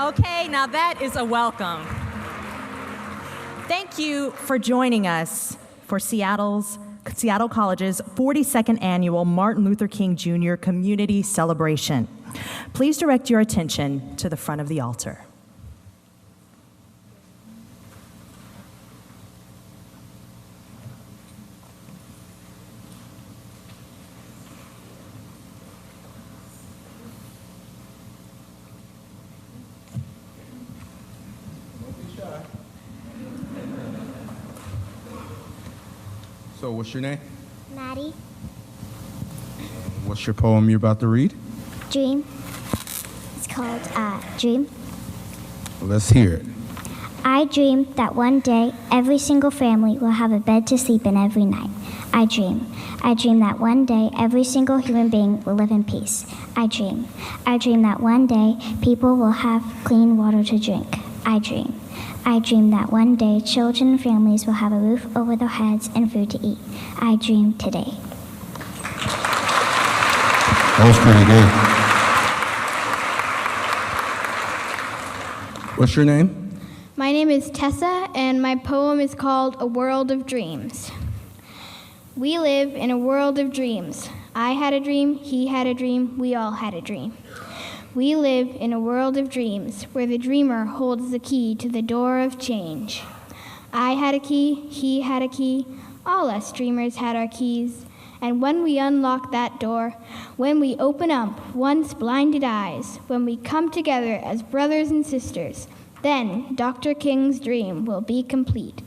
Okay, now that is a welcome. Thank you for joining us for Seattle College's 42nd Annual Martin Luther King Jr. Community Celebration. Please direct your attention to the front of the altar. So, what's your name? Maddie. What's your poem you're about to read? Dream. It's called Dream. Let's hear it. I dream that one day every single family will have a bed to sleep in every night. I dream. I dream that one day every single human being will live in peace. I dream. I dream that one day people will have clean water to drink. I dream. I dream that one day children and families will have a roof over their heads and food to eat. I dream today. That was pretty good. What's your name? My name is Tessa, and my poem is called A World of Dreams. We live in a world of dreams. I had a dream, he had a dream, we all had a dream. We live in a world of dreams where the dreamer holds the key to the door of change. I had a key, he had a key, all us dreamers had our keys. And when we unlock that door, when we open up once blinded eyes, when we come together as brothers and sisters, then Dr. King's dream will be complete.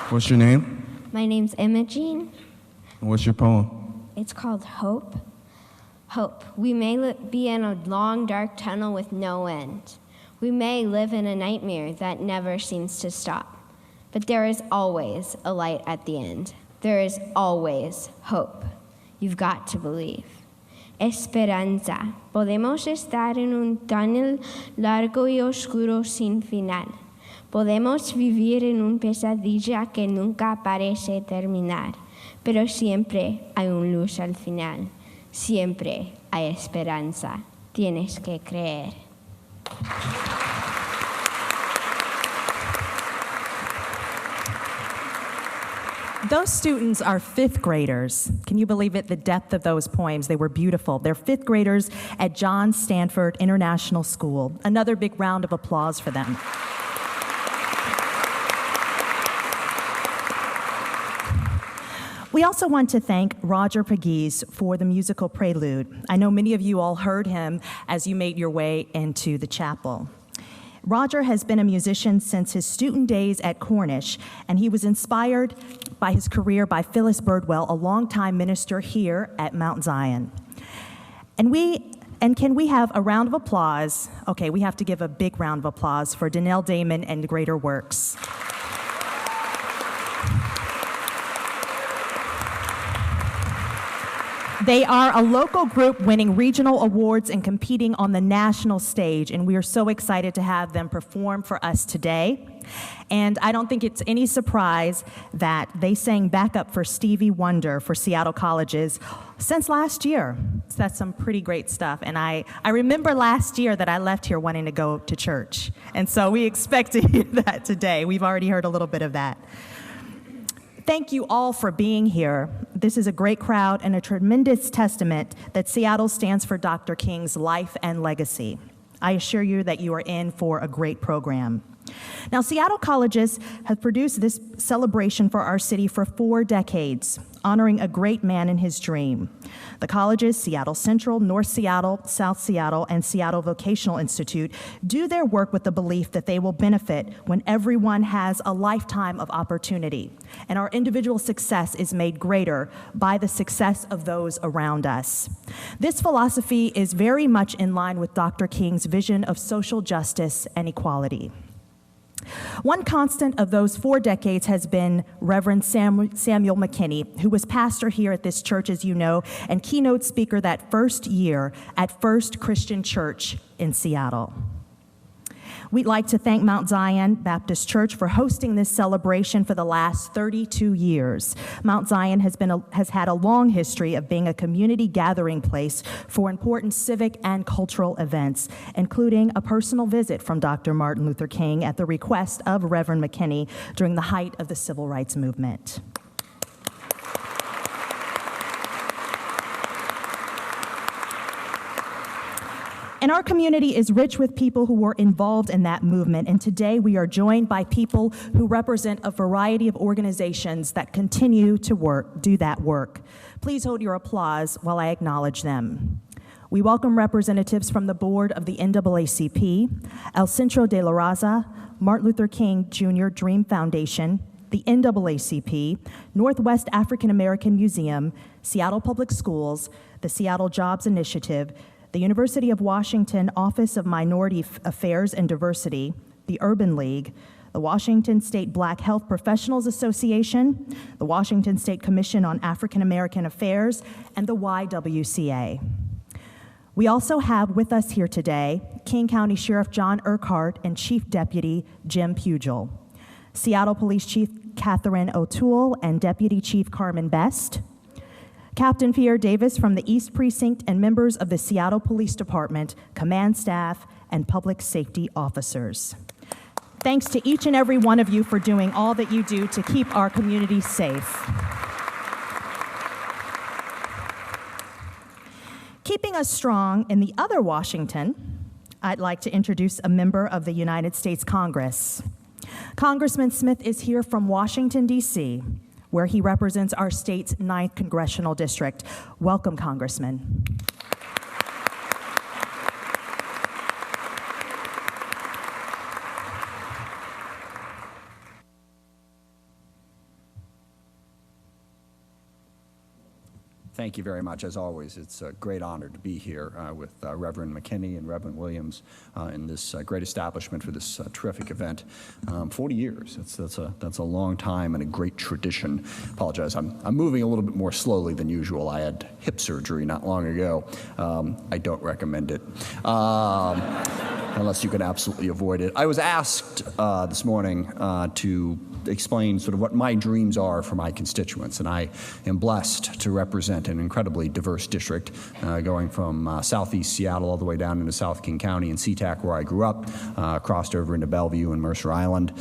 What's your name? My name's Imogene. And what's your poem? It's called Hope. Hope. We may be in a long, dark tunnel with no end. We may live in a nightmare that never seems to stop. But there is always a light at the end. There is always hope. You've got to believe. Esperanza. Podemos estar en un túnel largo y oscuro sin final. Podemos vivir en una pesadilla que nunca parece terminar, pero siempre hay una luz al final. Siempre hay esperanza. Tienes que creer. Those students are fifth graders. Can you believe it? The depth of those poems. They were beautiful. They're fifth graders at John Stanford International School. Another big round of applause for them. We also want to thank Roger Pegues for the musical prelude. I know many of you all heard him as you made your way into the chapel. Roger has been a musician since his student days at Cornish, and he was inspired by his career by Phyllis Birdwell, a longtime minister here at Mount Zion. And can we have a round of applause? Okay, we have to give a big round of applause for Danelle Damon and Greater Works. They are a local group winning regional awards and competing on the national stage, and we are so excited to have them perform for us today. And I don't think it's any surprise that they sang backup for Stevie Wonder for Seattle Colleges since last year. So that's some pretty great stuff. And I remember last year that I left here wanting to go to church. And so we expect to hear that today. We've already heard a little bit of that. Thank you all for being here. This is a great crowd and a tremendous testament that Seattle stands for Dr. King's life and legacy. I assure you that you are in for a great program. Now, Seattle Colleges have produced this celebration for our city for 4 decades, honoring a great man in his dream. The colleges, Seattle Central, North Seattle, South Seattle, and Seattle Vocational Institute, do their work with the belief that they will benefit when everyone has a lifetime of opportunity, and our individual success is made greater by the success of those around us. This philosophy is very much in line with Dr. King's vision of social justice and equality. One constant of those 4 decades has been Reverend Samuel Mckinney, who was pastor here at this church, as you know, and keynote speaker that first year at First Christian Church in Seattle. We'd like to thank Mount Zion Baptist Church for hosting this celebration for the last 32 years. Mount Zion has had a long history of being a community gathering place for important civic and cultural events, including a personal visit from Dr. Martin Luther King at the request of Reverend Mckinney during the height of the Civil Rights Movement. And our community is rich with people who were involved in that movement, and today we are joined by people who represent a variety of organizations that continue to do that work. Please hold your applause while I acknowledge them. We welcome representatives from the board of the NAACP, El Centro de la Raza, Martin Luther King Jr. Dream Foundation, the NAACP, Northwest African American Museum, Seattle Public Schools, the Seattle Jobs Initiative, the University of Washington Office of Minority Affairs and Diversity, the Urban League, the Washington State Black Health Professionals Association, the Washington State Commission on African American Affairs, and the YWCA. We also have with us here today King County Sheriff John Urquhart and Chief Deputy Jim Pugel, Seattle Police Chief Catherine O'Toole and Deputy Chief Carmen Best, Captain Pierre Davis from the East Precinct, and members of the Seattle Police Department, command staff, and public safety officers. Thanks to each and every one of you for doing all that you do to keep our community safe. Keeping us strong in the other Washington, I'd like to introduce a member of the United States Congress. Congressman Smith is here from Washington, D.C., where he represents our state's 9th Congressional District. Welcome, Congressman. Thank you very much. As always, it's a great honor to be here with Reverend Mckinney and Reverend Williams in this great establishment for this terrific event. 40 years, that's a long time and a great tradition. Apologize, I'm moving a little bit more slowly than usual. I had hip surgery not long ago. I don't recommend it. Unless you can absolutely avoid it. I was asked this morning to explain sort of what my dreams are for my constituents, and I am blessed to represent an incredibly diverse district, going from southeast Seattle all the way down into South King County and SeaTac, where I grew up, crossed over into Bellevue and Mercer Island.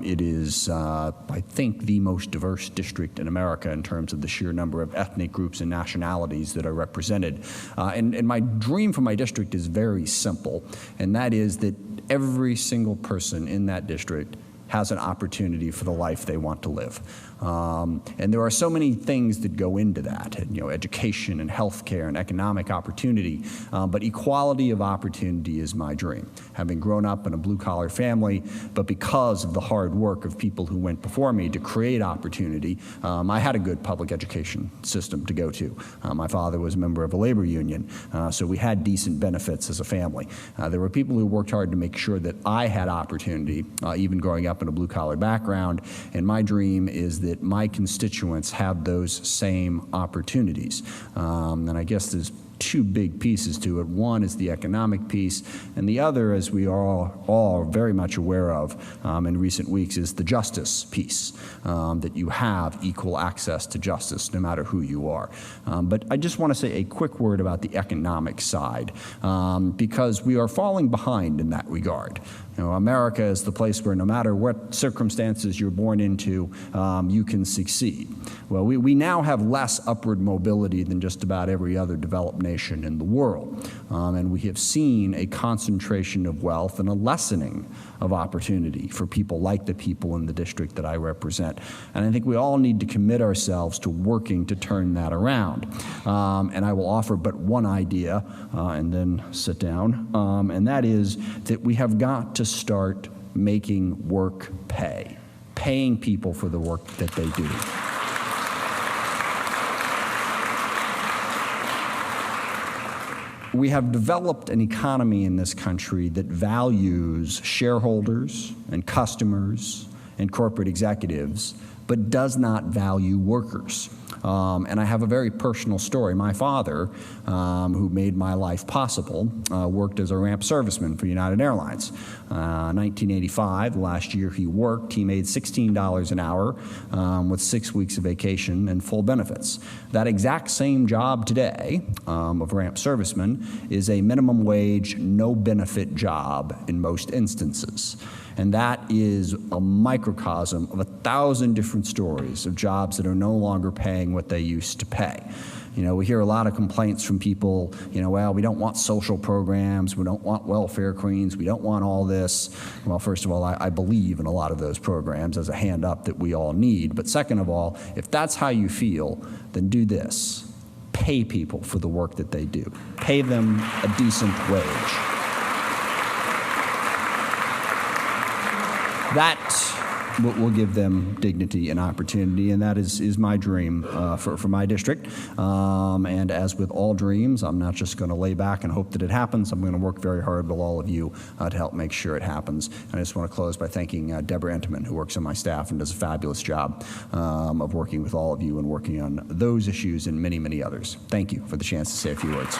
It is, I think, the most diverse district in America in terms of the sheer number of ethnic groups and nationalities that are represented. And my dream for my district is very simple, and that is that every single person in that district has an opportunity for the life they want to live. And there are so many things that go into that, education and healthcare and economic opportunity, but equality of opportunity is my dream. Having grown up in a blue-collar family, but because of the hard work of people who went before me to create opportunity, I had a good public education system to go to. My father was a member of a labor union, so we had decent benefits as a family. There were people who worked hard to make sure that I had opportunity, even growing up in a blue-collar background, and my dream is that my constituents have those same opportunities. And I guess there's two big pieces to it. One is the economic piece, and the other, as we are all very much aware of in recent weeks, is the justice piece, that you have equal access to justice no matter who you are. But I just want to say a quick word about the economic side, because we are falling behind in that regard. America is the place where no matter what circumstances you're born into, you can succeed. Well, we now have less upward mobility than just about every other developed nation in the world. And we have seen a concentration of wealth and a lessening of opportunity for people like the people in the district that I represent. And I think we all need to commit ourselves to working to turn that around. And I will offer but one idea and then sit down, and that is that we have got to start making work pay, paying people for the work that they do. We have developed an economy in this country that values shareholders and customers and corporate executives, but does not value workers. And I have a very personal story. My father, who made my life possible, worked as a ramp serviceman for United Airlines. 1985, the last year he worked, he made $16 an hour with 6 weeks of vacation and full benefits. That exact same job today of ramp serviceman is a minimum wage, no benefit job in most instances. And that is a microcosm of 1,000 different stories of jobs that are no longer paying what they used to pay. You know, we hear a lot of complaints from people, you know, well, we don't want social programs, we don't want welfare queens, we don't want all this. Well, first of all, I believe in a lot of those programs as a hand up that we all need. But second of all, if that's how you feel, then do this. Pay people for the work that they do. Pay them a decent wage. That will give them dignity and opportunity, and that is my dream for my district. And as with all dreams, I'm not just going to lay back and hope that it happens. I'm going to work very hard with all of you to help make sure it happens. And I just want to close by thanking Deborah Entenman, who works on my staff and does a fabulous job of working with all of you and working on those issues and many, many others. Thank you for the chance to say a few words.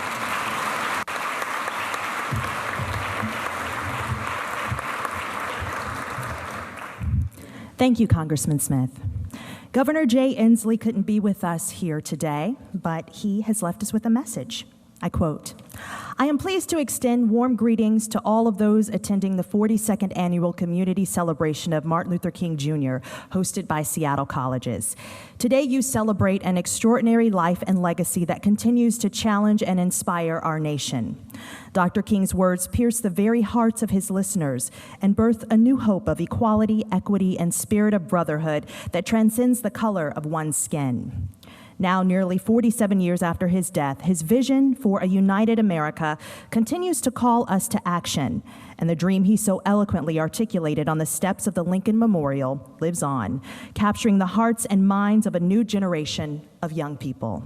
Thank you, Congressman Smith. Governor Jay Inslee couldn't be with us here today, but he has left us with a message. I quote, "I am pleased to extend warm greetings to all of those attending the 42nd Annual Community Celebration of Martin Luther King Jr., hosted by Seattle Colleges. Today you celebrate an extraordinary life and legacy that continues to challenge and inspire our nation. Dr. King's words pierce the very hearts of his listeners and birth a new hope of equality, equity, and spirit of brotherhood that transcends the color of one's skin. Now, nearly 47 years after his death, his vision for a united America continues to call us to action, and the dream he so eloquently articulated on the steps of the Lincoln Memorial lives on, capturing the hearts and minds of a new generation of young people.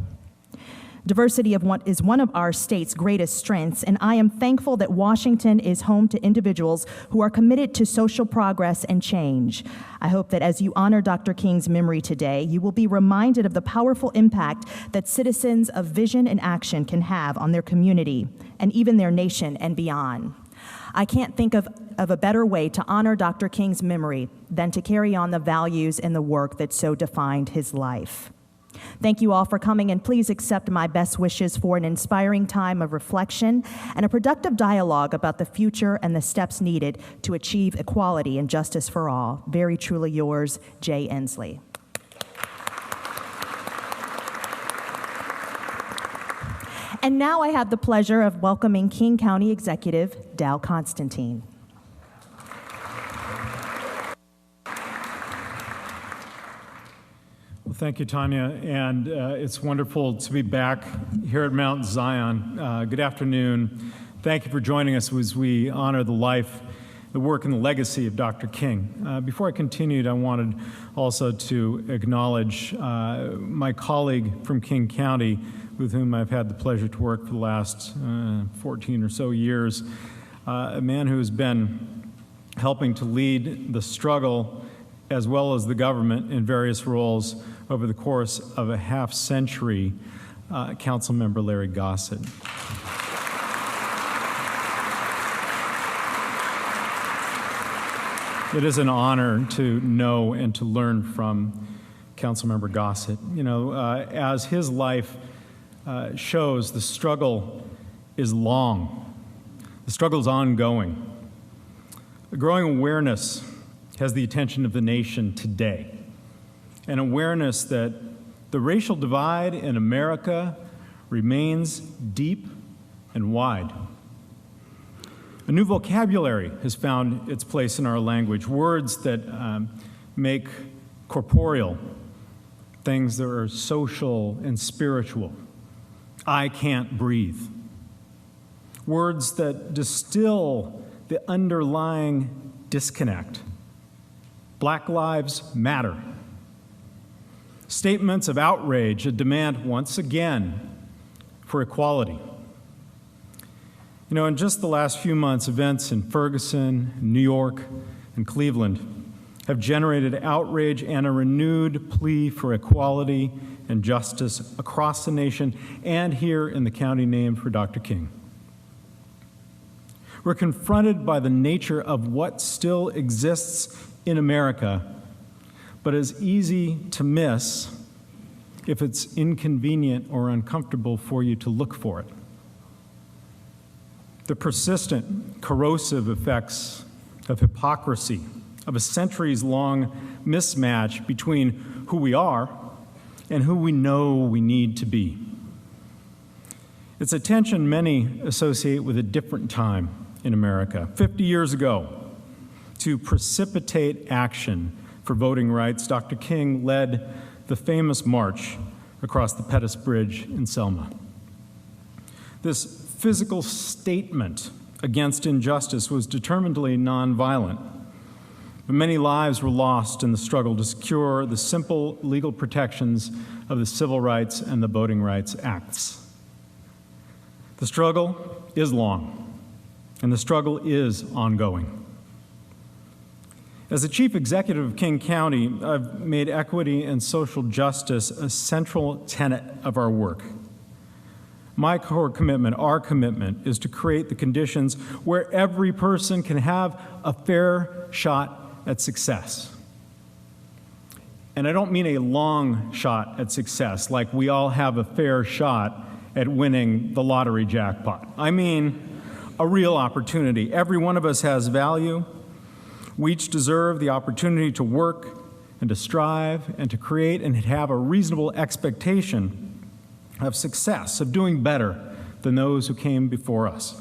Diversity is one of our state's greatest strengths, and I am thankful that Washington is home to individuals who are committed to social progress and change. I hope that as you honor Dr. King's memory today, you will be reminded of the powerful impact that citizens of vision and action can have on their community and even their nation and beyond. I can't think of a better way to honor Dr. King's memory than to carry on the values and the work that so defined his life. Thank you all for coming, and please accept my best wishes for an inspiring time of reflection and a productive dialogue about the future and the steps needed to achieve equality and justice for all. Very truly yours, Jay Inslee. And now I have the pleasure of welcoming King County Executive Dow Constantine. Well, thank you, Tanya, and it's wonderful to be back here at Mount Zion. Good afternoon. Thank you for joining us as we honor the life, the work, and the legacy of Dr. King. Before I continued, I wanted also to acknowledge my colleague from King County, with whom I've had the pleasure to work for the last 14 or so years, a man who has been helping to lead the struggle as well as the government in various roles over the course of a half century, Councilmember Larry Gossett. It is an honor to know and to learn from Councilmember Gossett. You know, as his life shows, the struggle is long. The struggle is ongoing. A growing awareness has the attention of the nation today. An awareness that the racial divide in America remains deep and wide. A new vocabulary has found its place in our language, words that make corporeal things that are social and spiritual. I can't breathe. Words that distill the underlying disconnect. Black Lives Matter. Statements of outrage, a demand once again for equality. You know, in just the last few months, events in Ferguson, New York, and Cleveland have generated outrage and a renewed plea for equality and justice across the nation and here in the county named for Dr. King. We're confronted by the nature of what still exists in America, but is easy to miss if it's inconvenient or uncomfortable for you to look for it. The persistent, corrosive effects of hypocrisy, of a centuries-long mismatch between who we are and who we know we need to be. It's a tension many associate with a different time in America. 50 years ago, to precipitate action for voting rights, Dr. King led the famous march across the Pettus Bridge in Selma. This physical statement against injustice was determinedly nonviolent, but many lives were lost in the struggle to secure the simple legal protections of the Civil Rights and the Voting Rights Acts. The struggle is long, and the struggle is ongoing. As the chief executive of King County, I've made equity and social justice a central tenet of our work. My core commitment, our commitment, is to create the conditions where every person can have a fair shot at success. And I don't mean a long shot at success, like we all have a fair shot at winning the lottery jackpot. I mean a real opportunity. Every one of us has value. We each deserve the opportunity to work and to strive and to create and have a reasonable expectation of success, of doing better than those who came before us.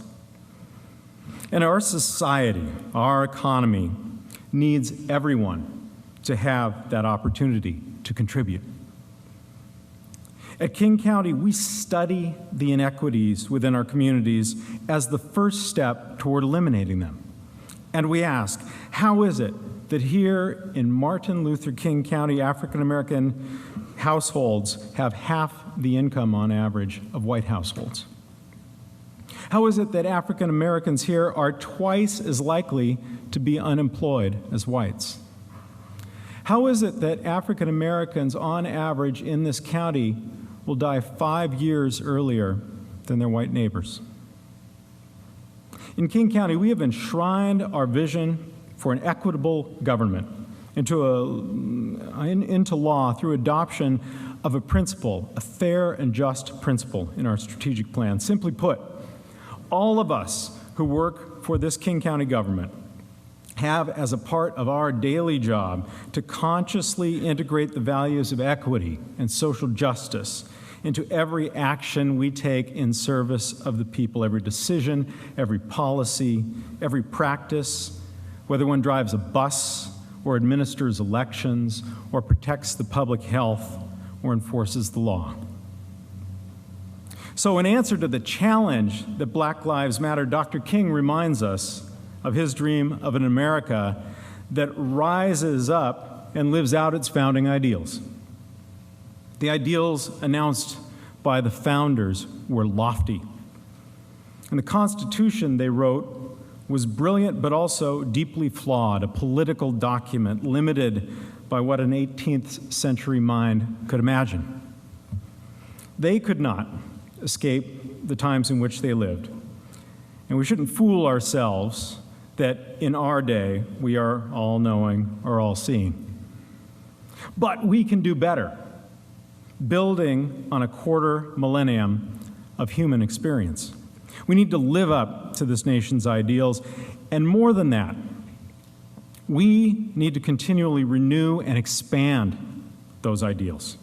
And our society, our economy, needs everyone to have that opportunity to contribute. At King County, we study the inequities within our communities as the first step toward eliminating them. And we ask, how is it that here in Martin Luther King County, African American households have half the income on average of white households? How is it that African Americans here are twice as likely to be unemployed as whites? How is it that African Americans on average in this county will die 5 years earlier than their white neighbors? In King County, we have enshrined our vision for an equitable government into law through adoption of a principle, a fair and just principle in our strategic plan. Simply put, all of us who work for this King County government have as a part of our daily job to consciously integrate the values of equity and social justice into every action we take in service of the people, every decision, every policy, every practice, whether one drives a bus or administers elections or protects the public health or enforces the law. So in answer to the challenge that Black Lives Matter, Dr. King reminds us of his dream of an America that rises up and lives out its founding ideals. The ideals announced by the founders were lofty. And the Constitution they wrote was brilliant but also deeply flawed, a political document limited by what an 18th century mind could imagine. They could not escape the times in which they lived. And we shouldn't fool ourselves that in our day we are all-knowing or all-seeing. But we can do better, building on a quarter millennium of human experience. We need to live up to this nation's ideals, and more than that, we need to continually renew and expand those ideals.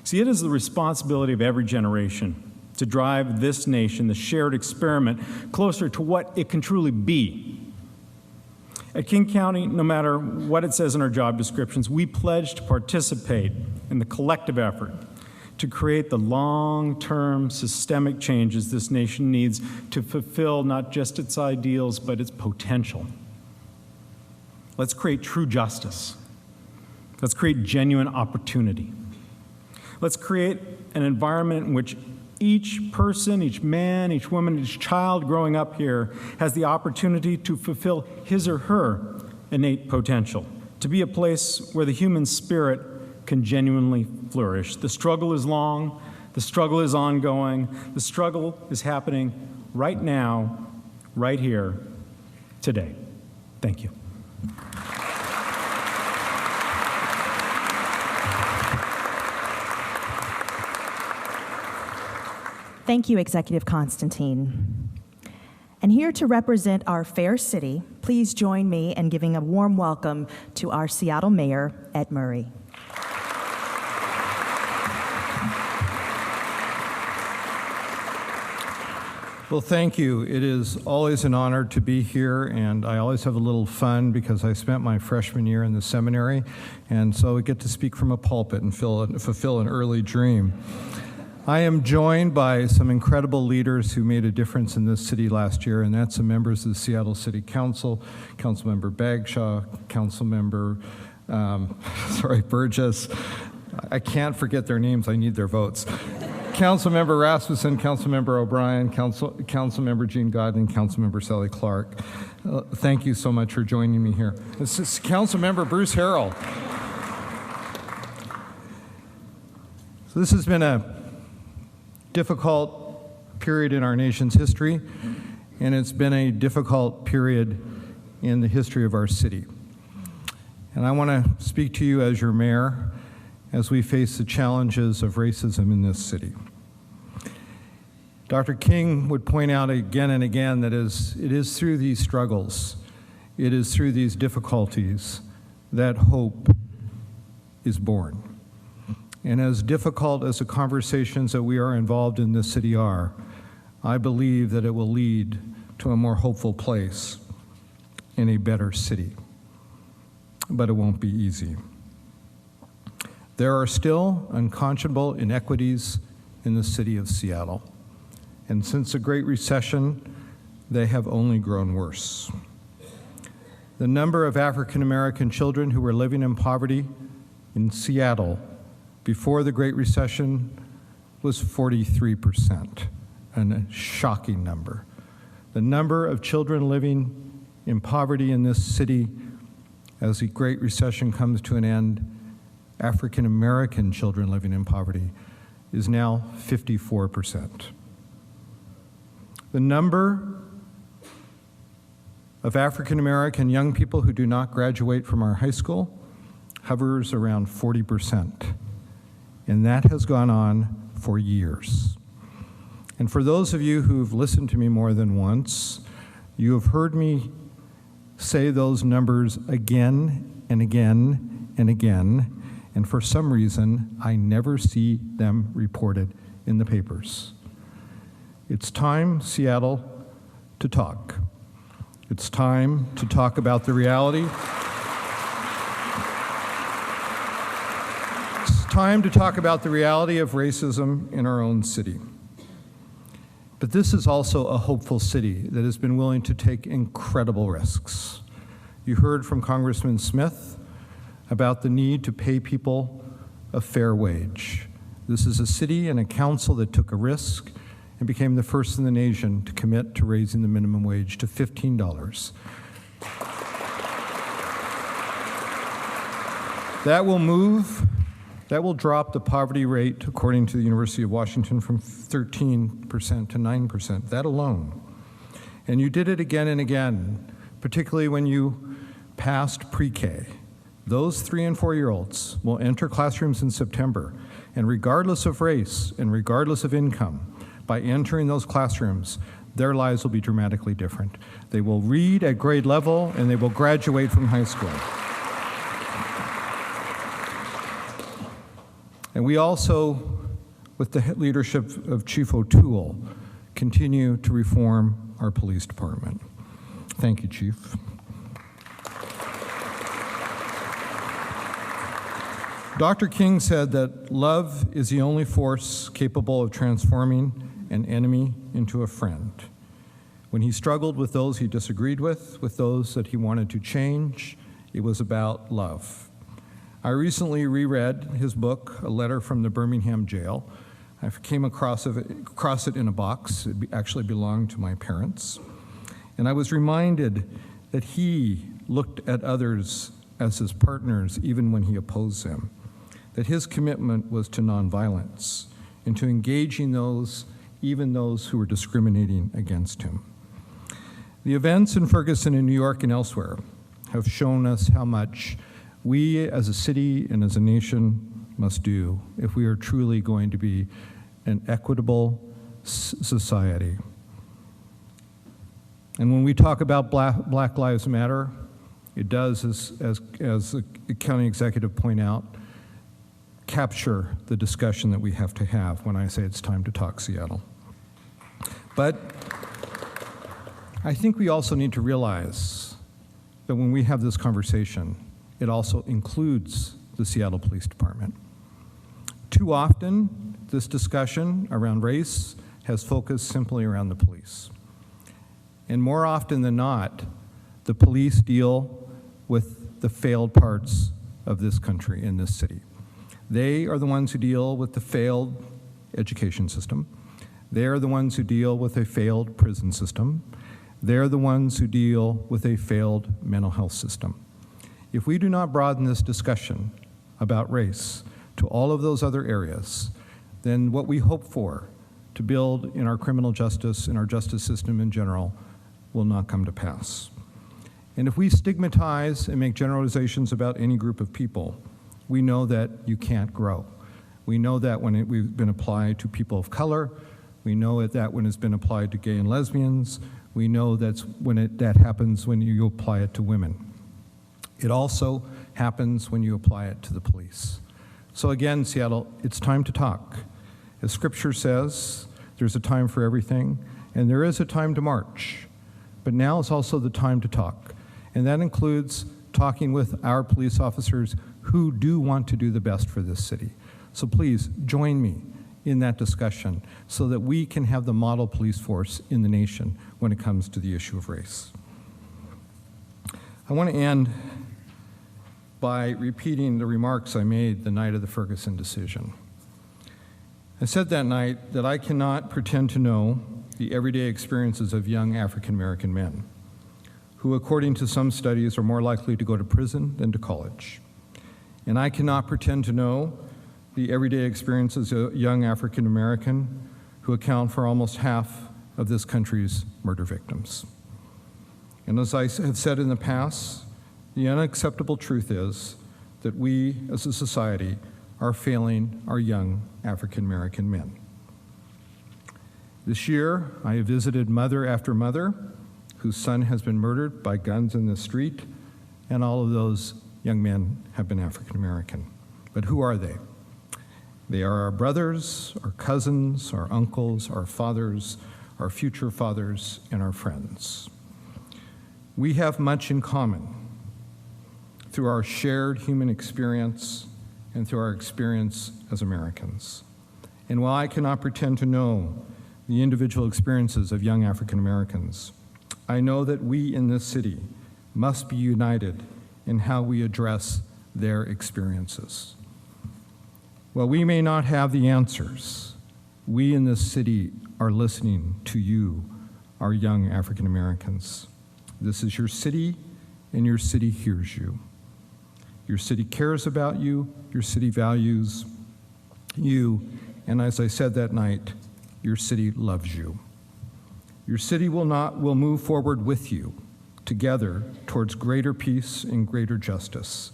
See, it is the responsibility of every generation to drive this nation, the shared experiment, closer to what it can truly be. At King County, no matter what it says in our job descriptions, we pledge to participate in the collective effort to create the long-term systemic changes this nation needs to fulfill not just its ideals, but its potential. Let's create true justice. Let's create genuine opportunity. Let's create an environment in which each person, each man, each woman, each child growing up here has the opportunity to fulfill his or her innate potential, to be a place where the human spirit can genuinely flourish. The struggle is long, the struggle is ongoing, the struggle is happening right now, right here, today. Thank you. Thank you, Executive Constantine. And here to represent our fair city, Please join me in giving a warm welcome to our Seattle Mayor, Ed Murray. Well, thank you. It is always an honor to be here, and I always have a little fun because I spent my freshman year in the seminary, and so I get to speak from a pulpit and fulfill an early dream. I am joined by some incredible leaders who made a difference in this city last year, and that's the members of the Seattle City Council, Councilmember Bagshaw, Councilmember Burgess. I can't forget their names. I need their votes. Councilmember Rasmussen, Councilmember O'Brien, Councilmember Jean Godden, Councilmember Sally Clark. Thank you so much for joining me here. This is Councilmember Bruce Harrell. So this has been a difficult period in our nation's history, and it's been a difficult period in the history of our city. And I want to speak to you as your mayor as we face the challenges of racism in this city. Dr. King would point out again and again that it is through these struggles, it is through these difficulties that hope is born. And as difficult as the conversations that we are involved in this city are, I believe that it will lead to a more hopeful place in a better city. But it won't be easy. There are still unconscionable inequities in the city of Seattle. And since the Great Recession, they have only grown worse. The number of African American children who were living in poverty in Seattle before the Great Recession was 43%, a shocking number. The number of children living in poverty in this city as the Great Recession comes to an end, African American children living in poverty, is now 54%. The number of African American young people who do not graduate from our high school hovers around 40%, and that has gone on for years. And for those of you who've listened to me more than once, you have heard me say those numbers again and again and again, and for some reason, I never see them reported in the papers. It's time, Seattle, to talk. It's time to talk about the reality. It's time to talk about the reality of racism in our own city. But this is also a hopeful city that has been willing to take incredible risks. You heard from Congressman Smith about the need to pay people a fair wage. This is a city and a council that took a risk and became the first in the nation to commit to raising the minimum wage to $15. That will drop the poverty rate, according to the University of Washington, from 13% to 9%, that alone. And you did it again and again, particularly when you passed pre-K. Those 3- and 4-year-olds will enter classrooms in September, and regardless of race and regardless of income, by entering those classrooms, their lives will be dramatically different. They will read at grade level, and they will graduate from high school. And we also, with the leadership of Chief O'Toole, continue to reform our police department. Thank you, Chief. Dr. King said that love is the only force capable of transforming an enemy into a friend. When he struggled with those he disagreed with those that he wanted to change, it was about love. I recently reread his book, A Letter from the Birmingham Jail. I came across it in a box. It actually belonged to my parents. And I was reminded that he looked at others as his partners even when he opposed them, that his commitment was to nonviolence and to engaging those, even those who were discriminating against him. The events in Ferguson and New York and elsewhere have shown us how much we as a city and as a nation must do if we are truly going to be an equitable society. And when we talk about Black Lives Matter, it does, as the county executive point out, capture the discussion that we have to have when I say it's time to talk Seattle. But I think we also need to realize that when we have this conversation, it also includes the Seattle Police Department. Too often, this discussion around race has focused simply around the police. And more often than not, the police deal with the failed parts of this country, in this city. They are the ones who deal with the failed education system. They are the ones who deal with a failed prison system. They're the ones who deal with a failed mental health system. If we do not broaden this discussion about race to all of those other areas, then what we hope for to build in our criminal justice, in our justice system in general, will not come to pass. And if we stigmatize and make generalizations about any group of people, we know that you can't grow. We know that when we've been applied to people of color, we know that when it's been applied to gay and lesbians, we know that's when that happens when you apply it to women. It also happens when you apply it to the police. So again, Seattle, it's time to talk. As Scripture says, there's a time for everything, and there is a time to march. But now is also the time to talk. And that includes talking with our police officers who do want to do the best for this city. So please join me in that discussion so that we can have the model police force in the nation when it comes to the issue of race. I want to end by repeating the remarks I made the night of the Ferguson decision. I said that night that I cannot pretend to know the everyday experiences of young African American men, who, according to some studies, are more likely to go to prison than to college. And I cannot pretend to know the everyday experiences of young African American who account for almost half of this country's murder victims. And as I have said in the past, the unacceptable truth is that we, as a society, are failing our young African American men. This year, I have visited mother after mother whose son has been murdered by guns in the street, and all of those young men have been African American. But who are they? They are our brothers, our cousins, our uncles, our fathers, our future fathers, and our friends. We have much in common through our shared human experience and through our experience as Americans. And while I cannot pretend to know the individual experiences of young African Americans, I know that we in this city must be united in how we address their experiences. While we may not have the answers, we in this city are listening to you, our young African Americans. This is your city, and your city hears you. Your city cares about you, your city values you, and as I said that night, your city loves you. Your city will move forward with you, together, towards greater peace and greater justice.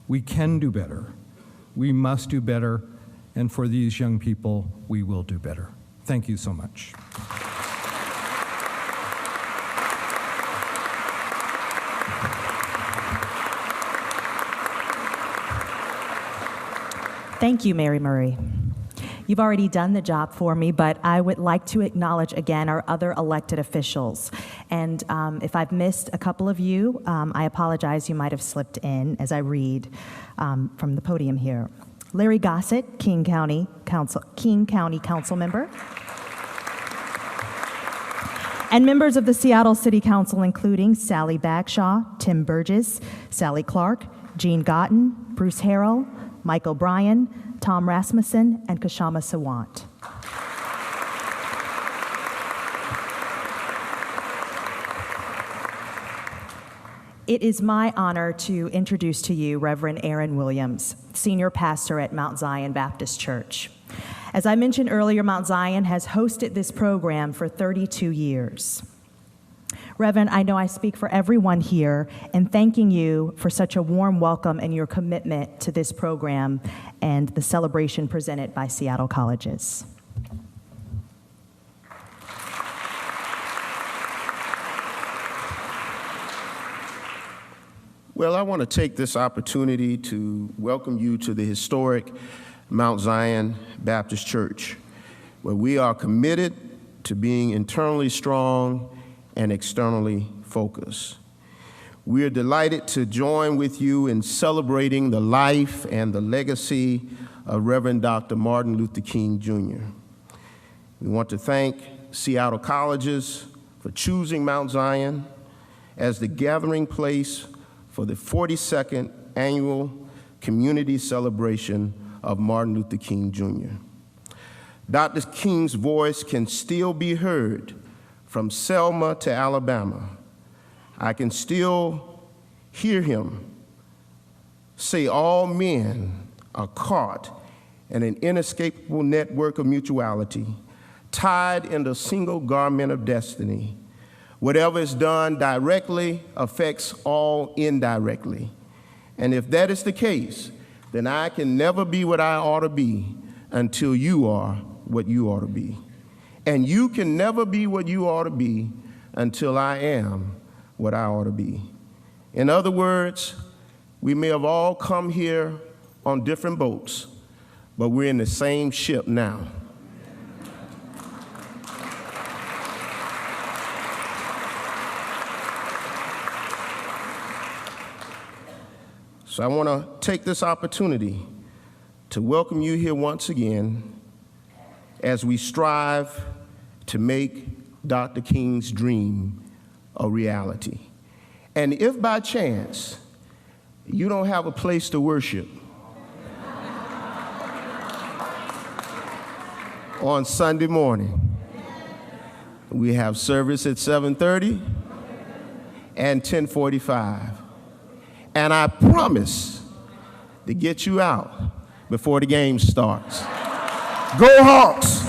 We can do better. We must do better, and for these young people, we will do better. Thank you so much. Thank you, Mary Murray. You've already done the job for me, but I would like to acknowledge again our other elected officials. And if I've missed a couple of you, I apologize. You might have slipped in as I read from the podium here. Larry Gossett, King County Council Member. And members of the Seattle City Council, including Sally Bagshaw, Tim Burgess, Sally Clark, Jean Gotten, Bruce Harrell, Mike O'Brien, Tom Rasmussen, and Kashama Sawant. It is my honor to introduce to you Reverend Aaron Williams, Senior Pastor at Mount Zion Baptist Church. As I mentioned earlier, Mount Zion has hosted this program for 32 years. Reverend, I know I speak for everyone here in thanking you for such a warm welcome and your commitment to this program and the celebration presented by Seattle Colleges. Well, I want to take this opportunity to welcome you to the historic Mount Zion Baptist Church, where we are committed to being internally strong and externally focused. We are delighted to join with you in celebrating the life and the legacy of Reverend Dr. Martin Luther King, Jr. We want to thank Seattle colleges for choosing Mount Zion as the gathering place for the 42nd annual community celebration of Martin Luther King, Jr. Dr. King's voice can still be heard from Selma to Alabama. I can still hear him say all men are caught in an inescapable network of mutuality, tied in the single garment of destiny. Whatever is done directly affects all indirectly. And if that is the case, then I can never be what I ought to be until you are what you ought to be. And you can never be what you ought to be until I am what I ought to be. In other words, we may have all come here on different boats, but we're in the same ship now. So I want to take this opportunity to welcome you here once again as we strive to make Dr. King's dream a reality. And if by chance you don't have a place to worship on Sunday morning, we have service at 7:30 and 10:45. And I promise to get you out before the game starts. Go Hawks!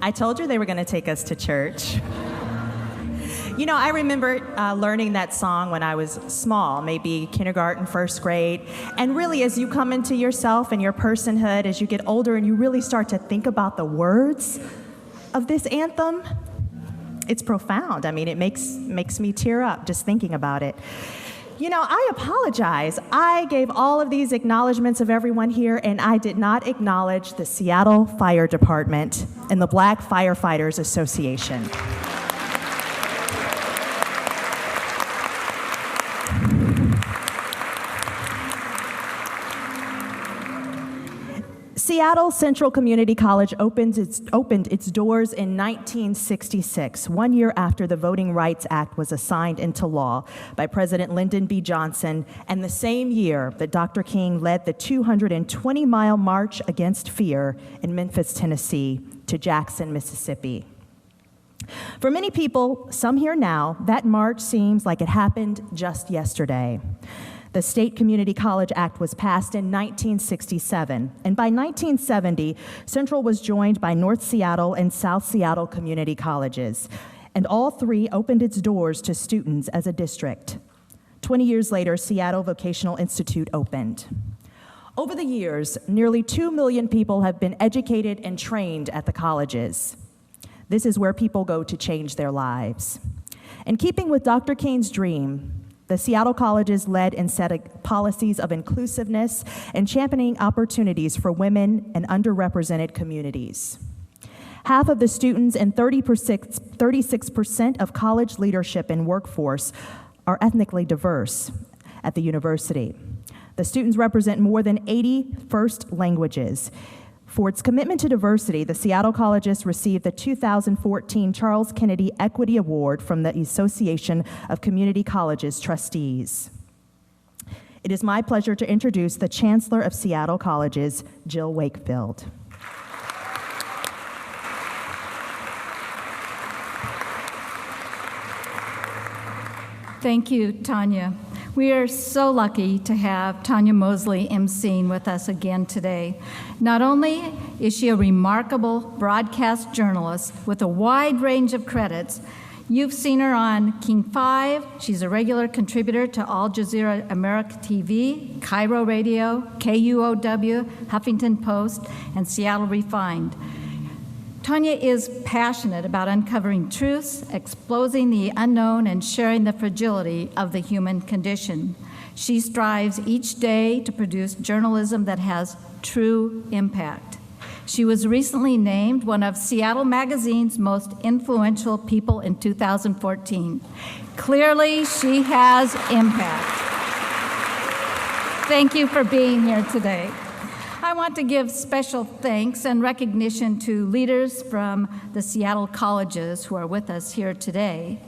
I told you they were going to take us to church. You know, I remember learning that song when I was small, maybe kindergarten, first grade. And really, as you come into yourself and your personhood, as you get older and you really start to think about the words of this anthem, it's profound. I mean, it makes me tear up just thinking about it. You know, I apologize. I gave all of these acknowledgments of everyone here, and I did not acknowledge the Seattle Fire Department and the Black Firefighters Association. Seattle Central Community College opened its doors in 1966, 1 year after the Voting Rights Act was signed into law by President Lyndon B. Johnson, and the same year that Dr. King led the 220-mile March Against Fear in Memphis, Tennessee, to Jackson, Mississippi. For many people, some here now, that march seems like it happened just yesterday. The State Community College Act was passed in 1967, and by 1970, Central was joined by North Seattle and South Seattle community colleges, and all three opened its doors to students as a district. 20 years later, Seattle Vocational Institute opened. Over the years, nearly 2 million people have been educated and trained at the colleges. This is where people go to change their lives. In keeping with Dr. King's dream, the Seattle colleges led in setting policies of inclusiveness and championing opportunities for women and underrepresented communities. Half of the students and 36% of college leadership and workforce are ethnically diverse at the university. The students represent more than 80 first languages. For its commitment to diversity, the Seattle colleges received the 2014 Charles Kennedy Equity Award from the Association of Community Colleges Trustees. It is my pleasure to introduce the Chancellor of Seattle Colleges, Jill Wakefield. Thank you, Tanya. We are so lucky to have Tanya Mosley emceeing with us again today. Not only is she a remarkable broadcast journalist with a wide range of credits, you've seen her on King 5, she's a regular contributor to Al Jazeera America TV, Cairo Radio, KUOW, Huffington Post, and Seattle Refined. Tanya is passionate about uncovering truths, exposing the unknown, and sharing the fragility of the human condition. She strives each day to produce journalism that has true impact. She was recently named one of Seattle Magazine's most influential people in 2014. Clearly, she has impact. Thank you for being here today. I want to give special thanks and recognition to leaders from the Seattle colleges who are with us here today.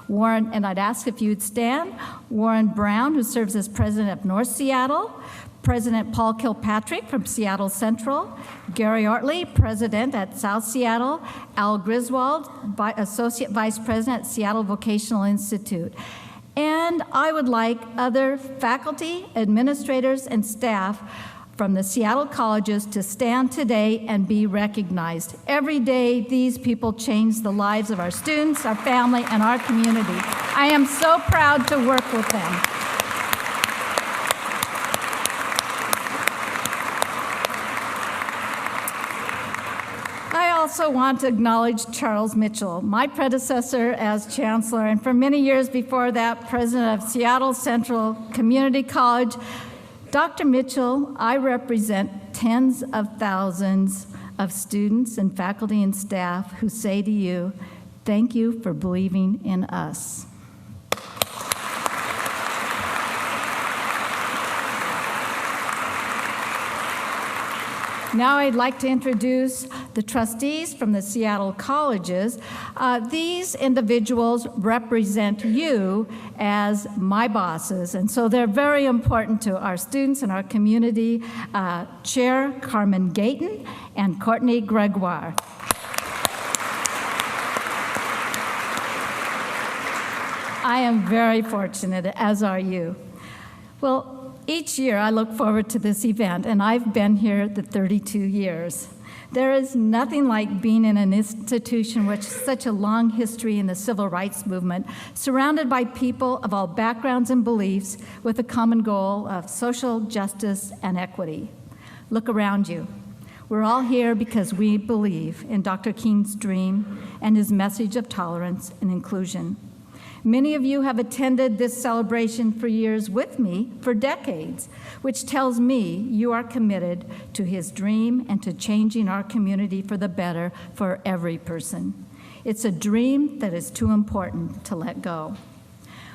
Warren, and I'd ask if you'd stand, Warren Brown, who serves as president of North Seattle, President Paul Kilpatrick from Seattle Central, Gary Ortley, president at South Seattle, Al Griswold, associate vice president at Seattle Vocational Institute. And I would like other faculty, administrators, and staff from the Seattle colleges to stand today and be recognized. Every day, these people change the lives of our students, our family, and our community. I am so proud to work with them. I also want to acknowledge Charles Mitchell, my predecessor as chancellor, and for many years before that, president of Seattle Central Community College. Dr. Mitchell, I represent tens of thousands of students and faculty and staff who say to you, thank you for believing in us. Now I'd like to introduce the trustees from the Seattle colleges. These individuals represent you as my bosses, and so they're very important to our students and our community. Chair Carmen Gayton and Courtney Gregoire. I am very fortunate, as are you. Well, each year I look forward to this event, and I've been here the 32 years. There is nothing like being in an institution with such a long history in the civil rights movement, surrounded by people of all backgrounds and beliefs with a common goal of social justice and equity. Look around you. We're all here because we believe in Dr. King's dream and his message of tolerance and inclusion. Many of you have attended this celebration for years with me, for decades, which tells me you are committed to his dream and to changing our community for the better for every person. It's a dream that is too important to let go.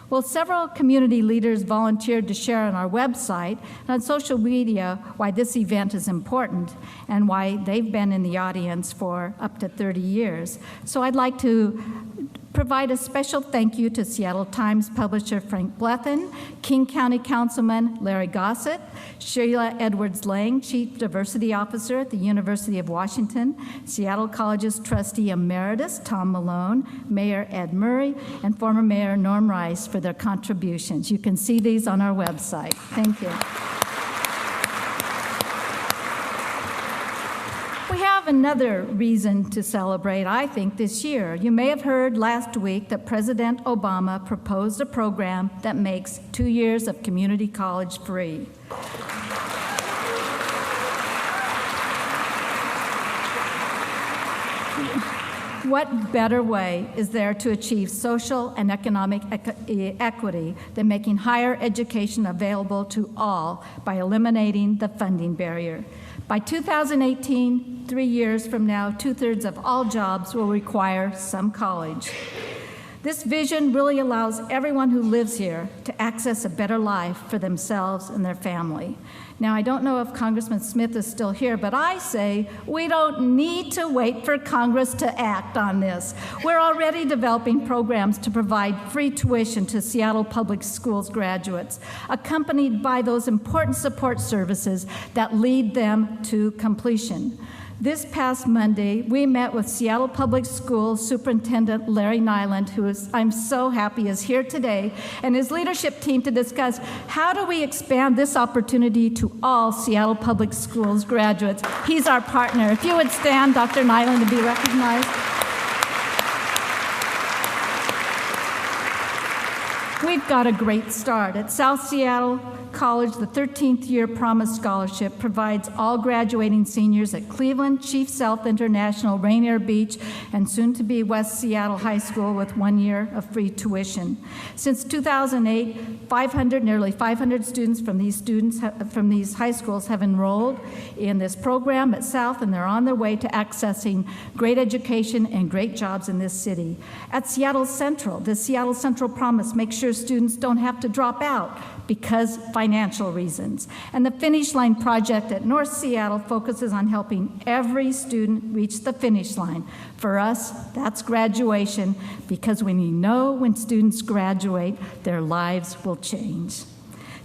Well, several community leaders volunteered to share on our website and on social media why this event is important and why they've been in the audience for up to 30 years. So I'd like to provide a special thank you to Seattle Times publisher Frank Blethen, King County Councilman Larry Gossett, Sheila Edwards-Lang, Chief Diversity Officer at the University of Washington, Seattle College's Trustee Emeritus Tom Malone, Mayor Ed Murray, and former Mayor Norm Rice for their contributions. You can see these on our website. Thank you. We have another reason to celebrate, I think, this year. You may have heard last week that President Obama proposed a program that makes 2 years of community college free. What better way is there to achieve social and economic equity than making higher education available to all by eliminating the funding barrier? By 2018, 3 years from now, 2/3 of all jobs will require some college. This vision really allows everyone who lives here to access a better life for themselves and their family. Now, I don't know if Congressman Smith is still here, but I say we don't need to wait for Congress to act on this. We're already developing programs to provide free tuition to Seattle Public Schools graduates, accompanied by those important support services that lead them to completion. This past Monday, we met with Seattle Public Schools Superintendent Larry Nyland, who I'm so happy is here today, and his leadership team to discuss how do we expand this opportunity to all Seattle Public Schools graduates. He's our partner. If you would stand, Dr. Nyland, to be recognized. We've got a great start. At South Seattle College, the 13th year Promise Scholarship provides all graduating seniors at Cleveland, Chief Sealth International, Rainier Beach, and soon-to-be West Seattle High School with 1 year of free tuition. Since 2008, nearly 500 students from these high schools have enrolled in this program at South, and they're on their way to accessing great education and great jobs in this city. At Seattle Central, the Seattle Central Promise makes sure students don't have to drop out because financial reasons. And the Finish Line Project at North Seattle focuses on helping every student reach the finish line. For us, that's graduation, because when you know when students graduate, their lives will change.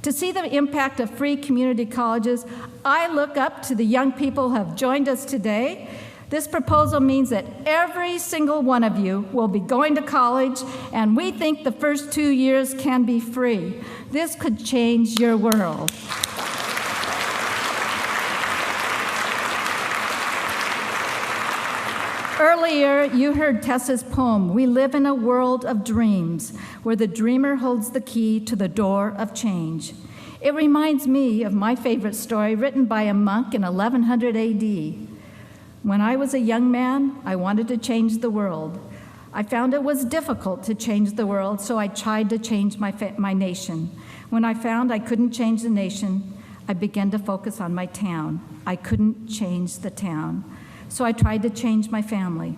To see the impact of free community colleges, I look up to the young people who have joined us today. This proposal means that every single one of you will be going to college, and we think the first 2 years can be free. This could change your world. Earlier, you heard Tessa's poem, "We Live in a World of Dreams," where the dreamer holds the key to the door of change. It reminds me of my favorite story written by a monk in 1100 AD. When I was a young man, I wanted to change the world. I found it was difficult to change the world, so I tried to change my nation. When I found I couldn't change the nation, I began to focus on my town. I couldn't change the town, so I tried to change my family.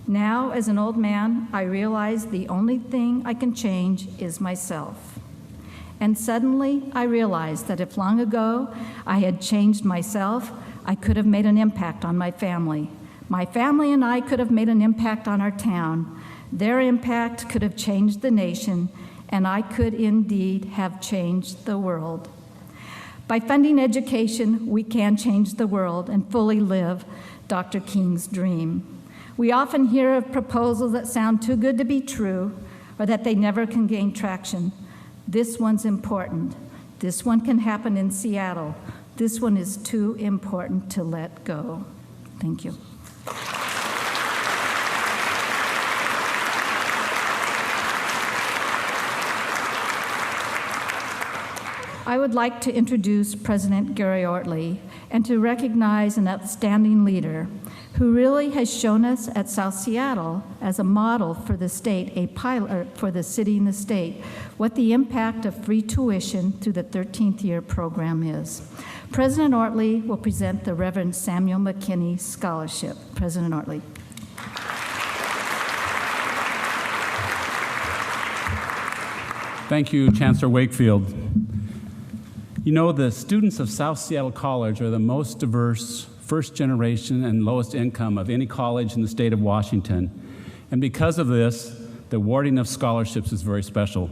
Now, as an old man, I realize the only thing I can change is myself. And suddenly, I realized that if long ago I had changed myself, I could have made an impact on my family. My family and I could have made an impact on our town. Their impact could have changed the nation, and I could indeed have changed the world. By funding education, we can change the world and fully live Dr. King's dream. We often hear of proposals that sound too good to be true, or that they never can gain traction. This one's important. This one can happen in Seattle. This one is too important to let go. Thank you. I would like to introduce President Gary Ortley and to recognize an outstanding leader who really has shown us at South Seattle as a model for the state, a pilot for the city and the state, what the impact of free tuition through the 13th year program is. President Ortley will present the Reverend Samuel Mckinney Scholarship. President Ortley. Thank you, Chancellor Wakefield. You know, the students of South Seattle College are the most diverse, first generation, and lowest income of any college in the state of Washington. And because of this, the awarding of scholarships is very special.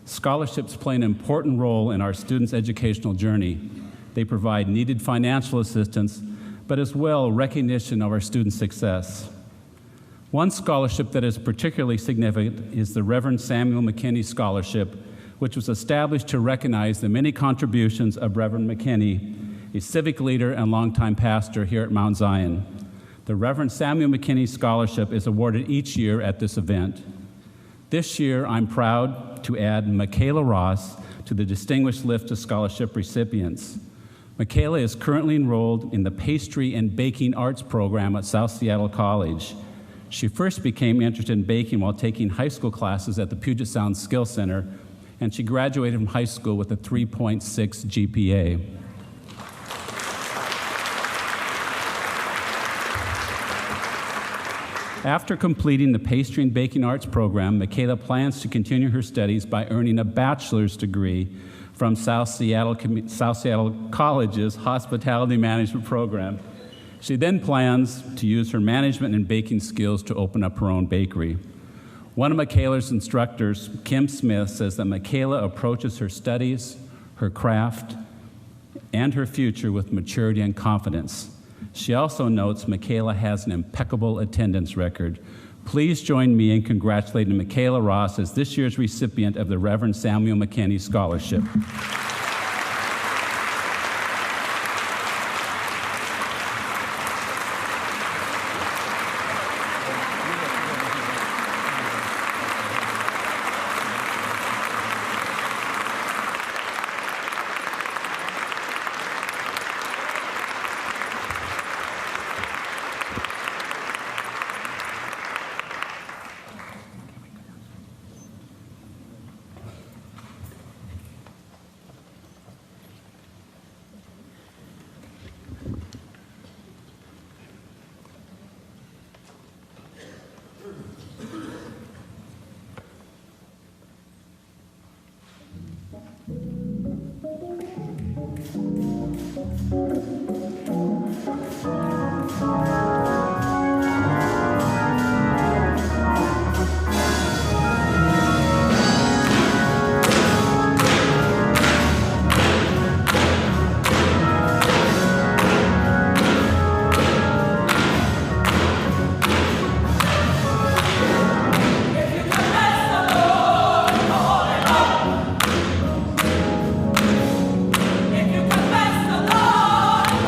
Scholarships play an important role in our students' educational journey. They provide needed financial assistance, but as well recognition of our students' success. One scholarship that is particularly significant is the Reverend Samuel Mckinney Scholarship, which was established to recognize the many contributions of Reverend Mckinney, a civic leader and longtime pastor here at Mount Zion. The Reverend Samuel Mckinney Scholarship is awarded each year at this event. This year, I'm proud to add Michaela Ross to the distinguished list of scholarship recipients. Michaela is currently enrolled in the Pastry and Baking Arts program at South Seattle College. She first became interested in baking while taking high school classes at the Puget Sound Skill Center, and she graduated from high school with a 3.6 GPA. After completing the Pastry and Baking Arts program, Michaela plans to continue her studies by earning a bachelor's degree from South Seattle College's Hospitality Management program. She then plans to use her management and baking skills to open up her own bakery. One of Michaela's instructors, Kim Smith, says that Michaela approaches her studies, her craft, and her future with maturity and confidence. She also notes Michaela has an impeccable attendance record. Please join me in congratulating Michaela Ross as this year's recipient of the Reverend Samuel Mckinney Scholarship. If you confess the Lord,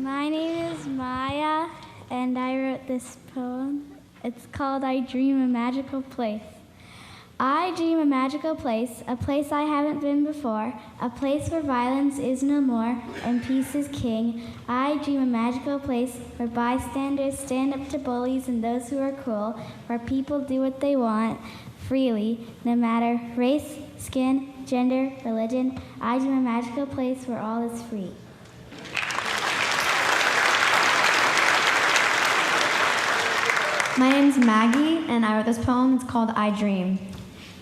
My name is Maya, and I wrote this poem. It's called I Dream a Magical Place. I dream a magical place, a place I haven't been before, a place where violence is no more and peace is king. I dream a magical place where bystanders stand up to bullies and those who are cruel, where people do what they want freely, no matter race, skin, gender, religion. I dream a magical place where all is free. My name's Maggie, and I wrote this poem. It's called I Dream.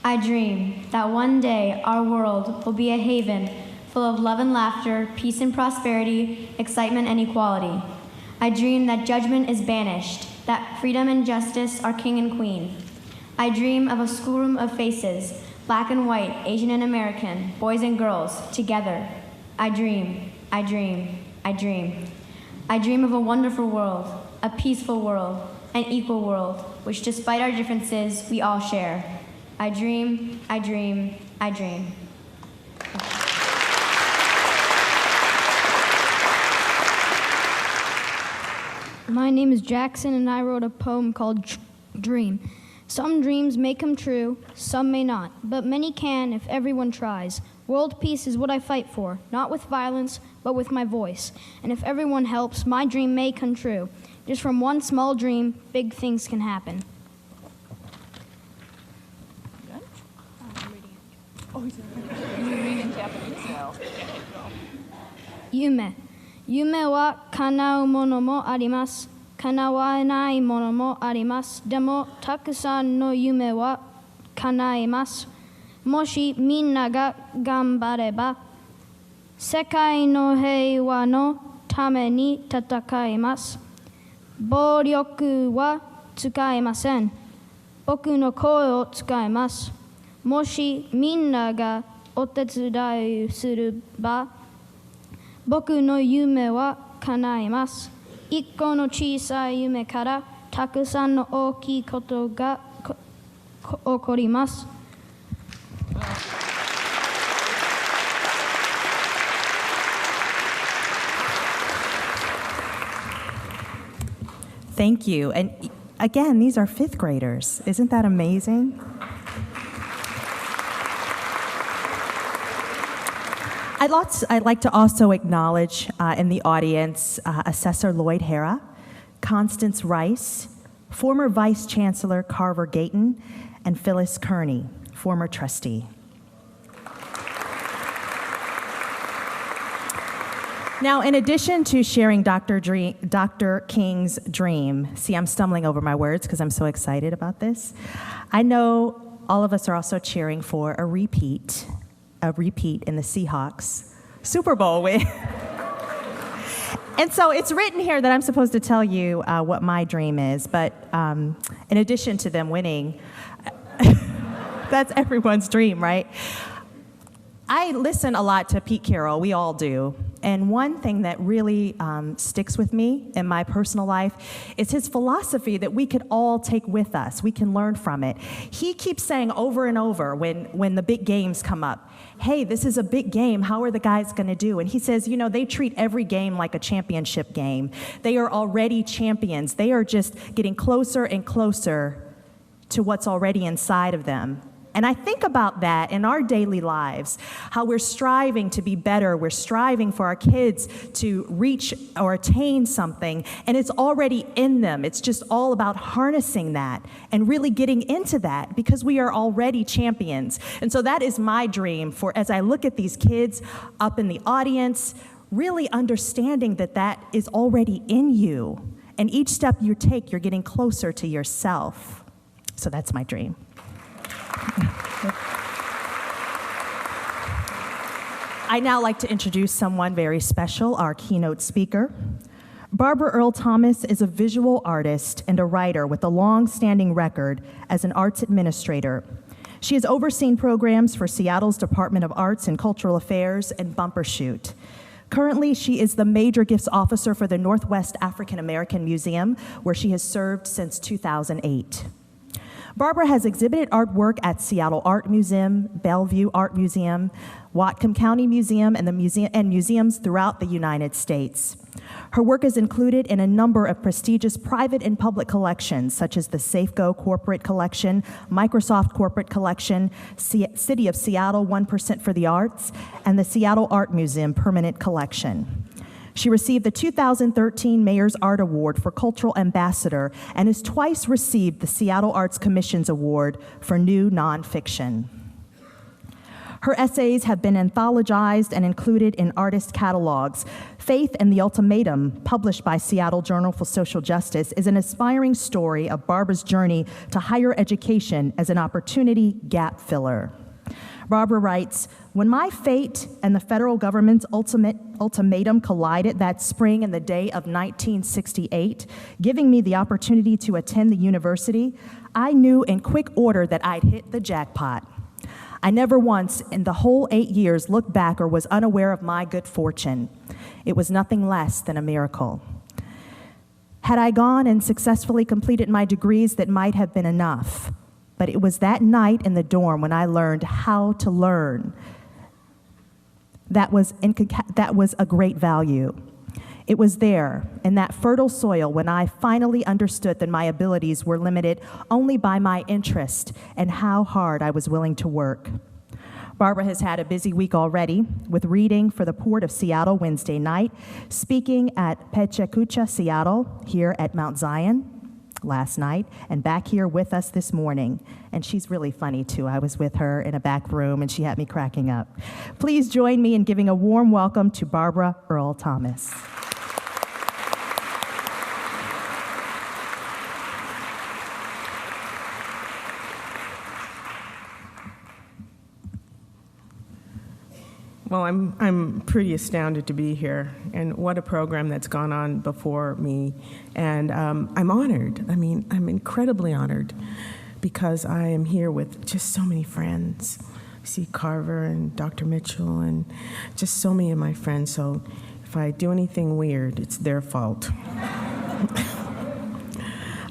I dream that one day our world will be a haven full of love and laughter, peace and prosperity, excitement and equality. I dream that judgment is banished, that freedom and justice are king and queen. I dream of a schoolroom of faces, black and white, Asian and American, boys and girls, together. I dream, I dream, I dream. I dream of a wonderful world, a peaceful world, an equal world, which despite our differences, we all share. I dream, I dream, I dream. My name is Jackson, and I wrote a poem called Dream. Some dreams may come true, some may not, but many can if everyone tries. World peace is what I fight for, not with violence, but with my voice. And if everyone helps, my dream may come true. Just from one small dream, big things can happen. Yume. Yume wa kanau mono mo arimasu. Kanawaenai mono mo arimasu. Demo takusan no yume wa kanaimasu. Moshi minna ga ganbareba, sekai no heiwa no tame ni tatakaimasu. 暴力は使えません。僕の声を使います。もしみんながお手伝いすれば、僕の夢は叶います。一個の小さい夢からたくさんの大きいことが起こります。Thank you. And again, these are fifth graders. Isn't that amazing? I'd like to also acknowledge in the audience Assessor Lloyd Hara, Constance Rice, former Vice Chancellor Carver Gayton, and Phyllis Kearney, former trustee. Now, in addition to sharing Dr. King's dream, see, I'm stumbling over my words because I'm so excited about this. I know all of us are also cheering for a repeat in the Seahawks Super Bowl win. And so it's written here that I'm supposed to tell you what my dream is, but in addition to them winning, that's everyone's dream, right? I listen a lot to Pete Carroll, we all do, and one thing that really sticks with me in my personal life is his philosophy that we could all take with us, we can learn from it. He keeps saying over and over when the big games come up, hey, this is a big game, how are the guys gonna do? And he says, you know, they treat every game like a championship game. They are already champions. They are just getting closer and closer to what's already inside of them. And I think about that in our daily lives, how we're striving to be better, we're striving for our kids to reach or attain something, and it's already in them. It's just all about harnessing that and really getting into that because we are already champions. And so that is my dream for as I look at these kids up in the audience, really understanding that that is already in you. And each step you take, you're getting closer to yourself. So that's my dream. I'd now like to introduce someone very special, our keynote speaker. Barbara Earl Thomas is a visual artist and a writer with a long-standing record as an arts administrator. She has overseen programs for Seattle's Department of Arts and Cultural Affairs and Bumbershoot. Currently, she is the Major Gifts Officer for the Northwest African American Museum, where she has served since 2008. Barbara has exhibited artwork at Seattle Art Museum, Bellevue Art Museum, Whatcom County Museum, and museums throughout the United States. Her work is included in a number of prestigious private and public collections, such as the Safeco Corporate Collection, Microsoft Corporate Collection, City of Seattle 1% for the Arts, and the Seattle Art Museum Permanent Collection. She received the 2013 Mayor's Art Award for Cultural Ambassador and has twice received the Seattle Arts Commission's Award for New Nonfiction. Her essays have been anthologized and included in artist catalogs. Faith and the Ultimatum, published by Seattle Journal for Social Justice, is an inspiring story of Barbara's journey to higher education as an opportunity gap filler. Barbara writes, "When my fate and the federal government's ultimatum collided that spring in the day of 1968, giving me the opportunity to attend the university, I knew in quick order that I'd hit the jackpot. I never once in the whole 8 years looked back or was unaware of my good fortune. It was nothing less than a miracle. Had I gone and successfully completed my degrees, that might have been enough. But it was that night in the dorm when I learned how to learn. That was a great value. It was there, in that fertile soil, when I finally understood that my abilities were limited only by my interest and how hard I was willing to work." Barbara has had a busy week already, with reading for the Port of Seattle Wednesday night, speaking at Pechakucha, Seattle, here at Mount Zion last night, and back here with us this morning. And she's really funny, too. I was with her in a back room, and she had me cracking up. Please join me in giving a warm welcome to Barbara Earl Thomas. Well, I'm pretty astounded to be here, and what a program that's gone on before me. And I'm honored. I mean, I'm incredibly honored because I am here with just so many friends. I see Carver and Dr. Mitchell and just so many of my friends. So if I do anything weird, it's their fault.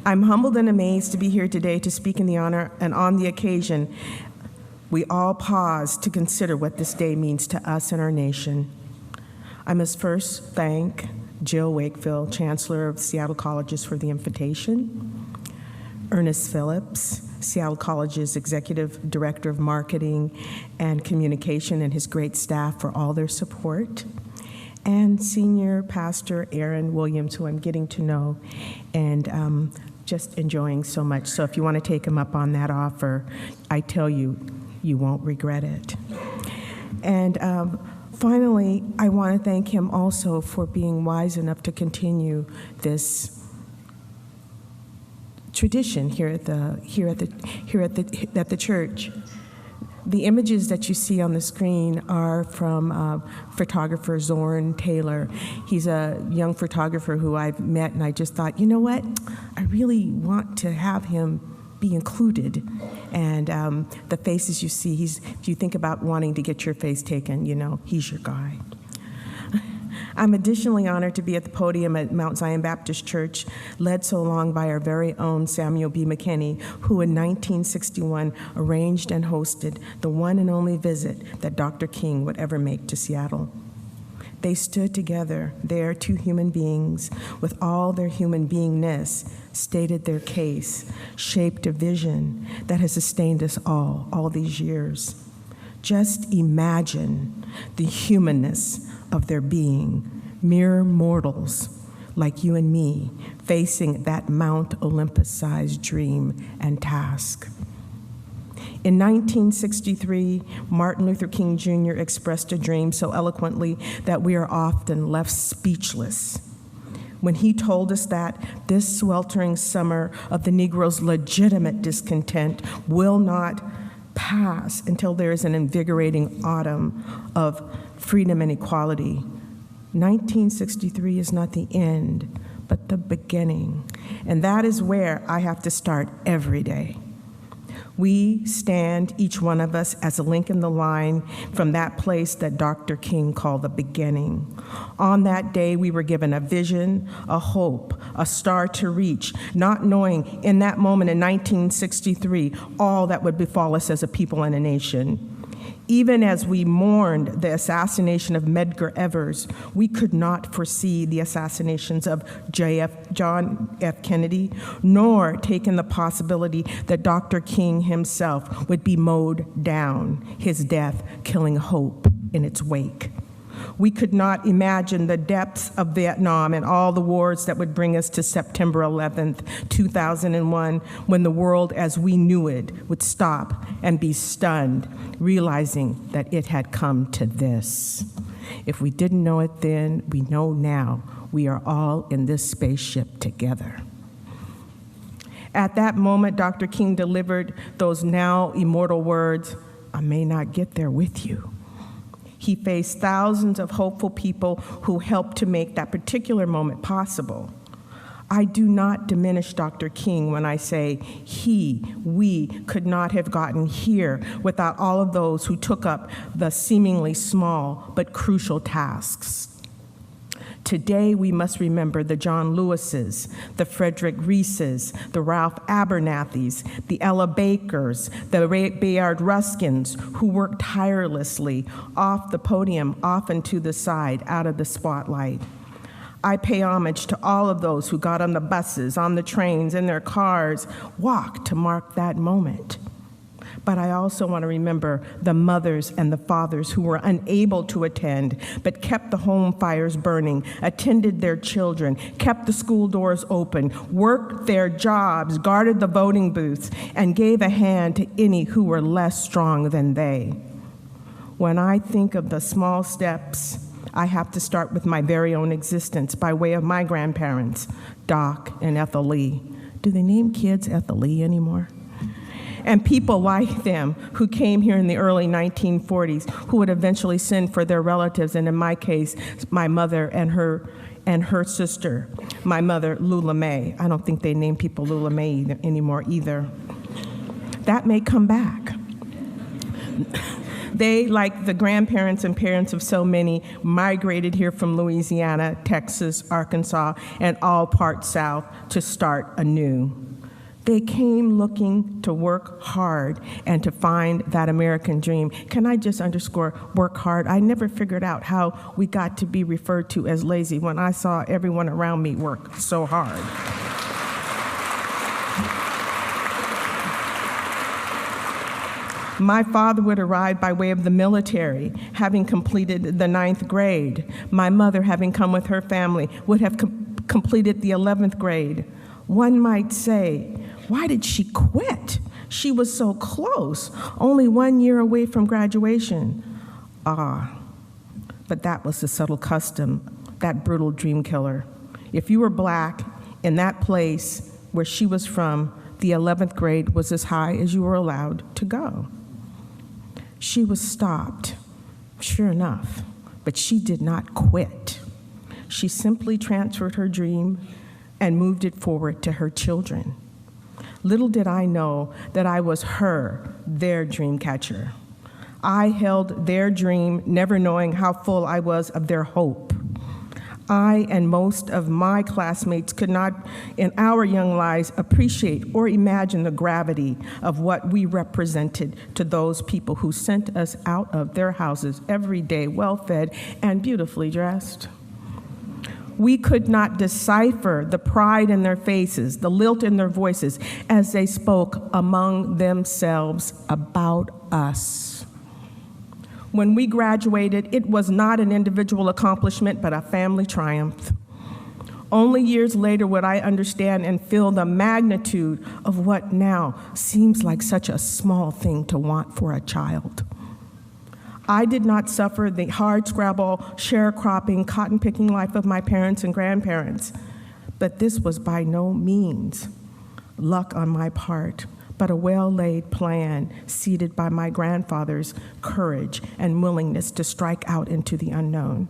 I'm humbled and amazed to be here today to speak in the honor and on the occasion. We all pause to consider what this day means to us and our nation. I must first thank Jill Wakefield, Chancellor of Seattle Colleges, for the invitation, Ernest Phillips, Seattle College's Executive Director of Marketing and Communication, and his great staff for all their support, and Senior Pastor Aaron Williams, who I'm getting to know and just enjoying so much. So if you want to take him up on that offer, I tell you, you won't regret it. And finally, I want to thank him also for being wise enough to continue this tradition here at the church. The images that you see on the screen are from photographer Zorn Taylor. He's a young photographer who I've met, and I just thought, you know what? I really want to have him be included. And the faces you see, if you think about wanting to get your face taken, you know, he's your guy. I'm additionally honored to be at the podium at Mount Zion Baptist Church, led so long by our very own Samuel B. Mckinney, who in 1961 arranged and hosted the one and only visit that Dr. King would ever make to Seattle. They stood together there, two human beings, with all their human beingness, stated their case, shaped a vision that has sustained us all these years. Just imagine the humanness of their being, mere mortals like you and me, facing that Mount Olympus-sized dream and task. In 1963, Martin Luther King Jr. expressed a dream so eloquently that we are often left speechless when he told us that this sweltering summer of the Negro's legitimate discontent will not pass until there is an invigorating autumn of freedom and equality. 1963 is not the end, but the beginning. And that is where I have to start every day. We stand, each one of us, as a link in the line from that place that Dr. King called the beginning. On that day, we were given a vision, a hope, a star to reach, not knowing in that moment in 1963 all that would befall us as a people and a nation. Even as we mourned the assassination of Medgar Evers, we could not foresee the assassinations of John F. Kennedy, nor take in the possibility that Dr. King himself would be mowed down, his death killing hope in its wake. We could not imagine the depths of Vietnam and all the wars that would bring us to September 11th, 2001, when the world as we knew it would stop and be stunned, realizing that it had come to this. If we didn't know it then, we know now. We are all in this spaceship together. At that moment, Dr. King delivered those now immortal words, "I may not get there with you." He faced thousands of hopeful people who helped to make that particular moment possible. I do not diminish Dr. King when I say we could not have gotten here without all of those who took up the seemingly small but crucial tasks. Today, we must remember the John Lewises, the Frederick Reeses, the Ralph Abernathys, the Ella Bakers, the Bayard Ruskins, who worked tirelessly off the podium, often to the side, out of the spotlight. I pay homage to all of those who got on the buses, on the trains, in their cars, walked to mark that moment. But I also want to remember the mothers and the fathers who were unable to attend, but kept the home fires burning, attended their children, kept the school doors open, worked their jobs, guarded the voting booths, and gave a hand to any who were less strong than they. When I think of the small steps, I have to start with my very own existence by way of my grandparents, Doc and Ethel Lee. Do they name kids Ethel Lee anymore? And people like them who came here in the early 1940s, who would eventually send for their relatives, and in my case, my mother and her sister, my mother, Lula Mae. I don't think they name people Lula Mae anymore either. That may come back. They, like the grandparents and parents of so many, migrated here from Louisiana, Texas, Arkansas, and all parts south to start anew. They came looking to work hard and to find that American dream. Can I just underscore work hard? I never figured out how we got to be referred to as lazy when I saw everyone around me work so hard. My father would arrive by way of the military, having completed the 9th grade. My mother, having come with her family, would have completed the 11th grade. One might say, why did she quit? She was so close, only 1 year away from graduation. But that was the subtle custom, that brutal dream killer. If you were black in that place where she was from, the 11th grade was as high as you were allowed to go. She was stopped, sure enough, but she did not quit. She simply transferred her dream and moved it forward to her children. Little did I know that I was their dream catcher. I held their dream, never knowing how full I was of their hope. I and most of my classmates could not, in our young lives, appreciate or imagine the gravity of what we represented to those people who sent us out of their houses every day, well-fed and beautifully dressed. We could not decipher the pride in their faces, the lilt in their voices, as they spoke among themselves about us. When we graduated, it was not an individual accomplishment, but a family triumph. Only years later would I understand and feel the magnitude of what now seems like such a small thing to want for a child. I did not suffer the hard-scrabble, sharecropping, cotton-picking life of my parents and grandparents, but this was by no means luck on my part, but a well-laid plan seeded by my grandfather's courage and willingness to strike out into the unknown.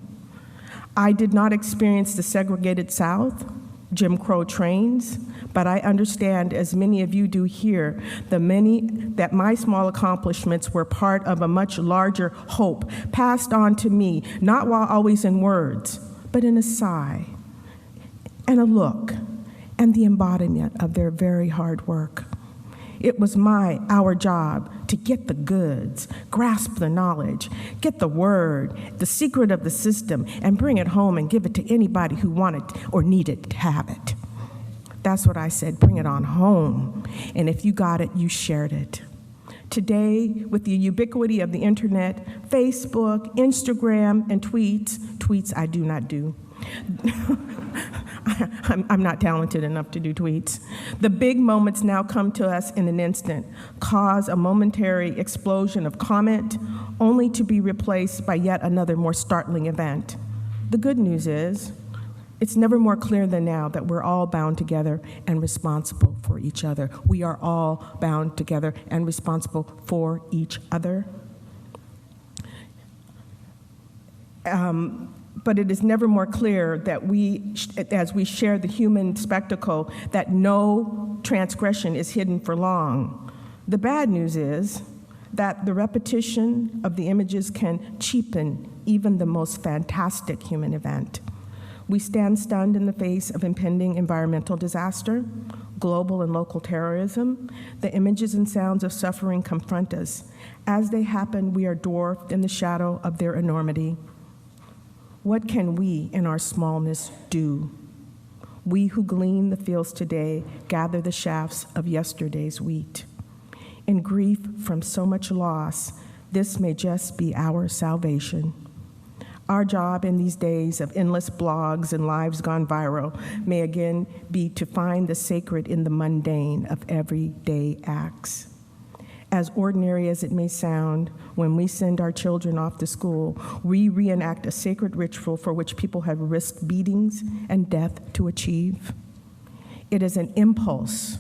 I did not experience the segregated South, Jim Crow trains, but I understand, as many of you do here, that my small accomplishments were part of a much larger hope passed on to me, not while always in words, but in a sigh and a look and the embodiment of their very hard work. It was our job to get the goods, grasp the knowledge, get the word, the secret of the system, and bring it home and give it to anybody who wanted or needed to have it. That's what I said, bring it on home. And if you got it, you shared it. Today, with the ubiquity of the internet, Facebook, Instagram, and tweets I do not do. I'm not talented enough to do tweets. The big moments now come to us in an instant, cause a momentary explosion of comment, only to be replaced by yet another more startling event. The good news is, it's never more clear than now that we're all bound together and responsible for each other. We are all bound together and responsible for each other. But it is never more clear that as we share the human spectacle, that no transgression is hidden for long. The bad news is that the repetition of the images can cheapen even the most fantastic human event. We stand stunned in the face of impending environmental disaster, global and local terrorism. The images and sounds of suffering confront us. As they happen, we are dwarfed in the shadow of their enormity. What can we, in our smallness, do? We who glean the fields today gather the shafts of yesterday's wheat. In grief from so much loss, this may just be our salvation. Our job in these days of endless blogs and lives gone viral may again be to find the sacred in the mundane of everyday acts. As ordinary as it may sound, when we send our children off to school, we reenact a sacred ritual for which people have risked beatings and death to achieve. It is an impulse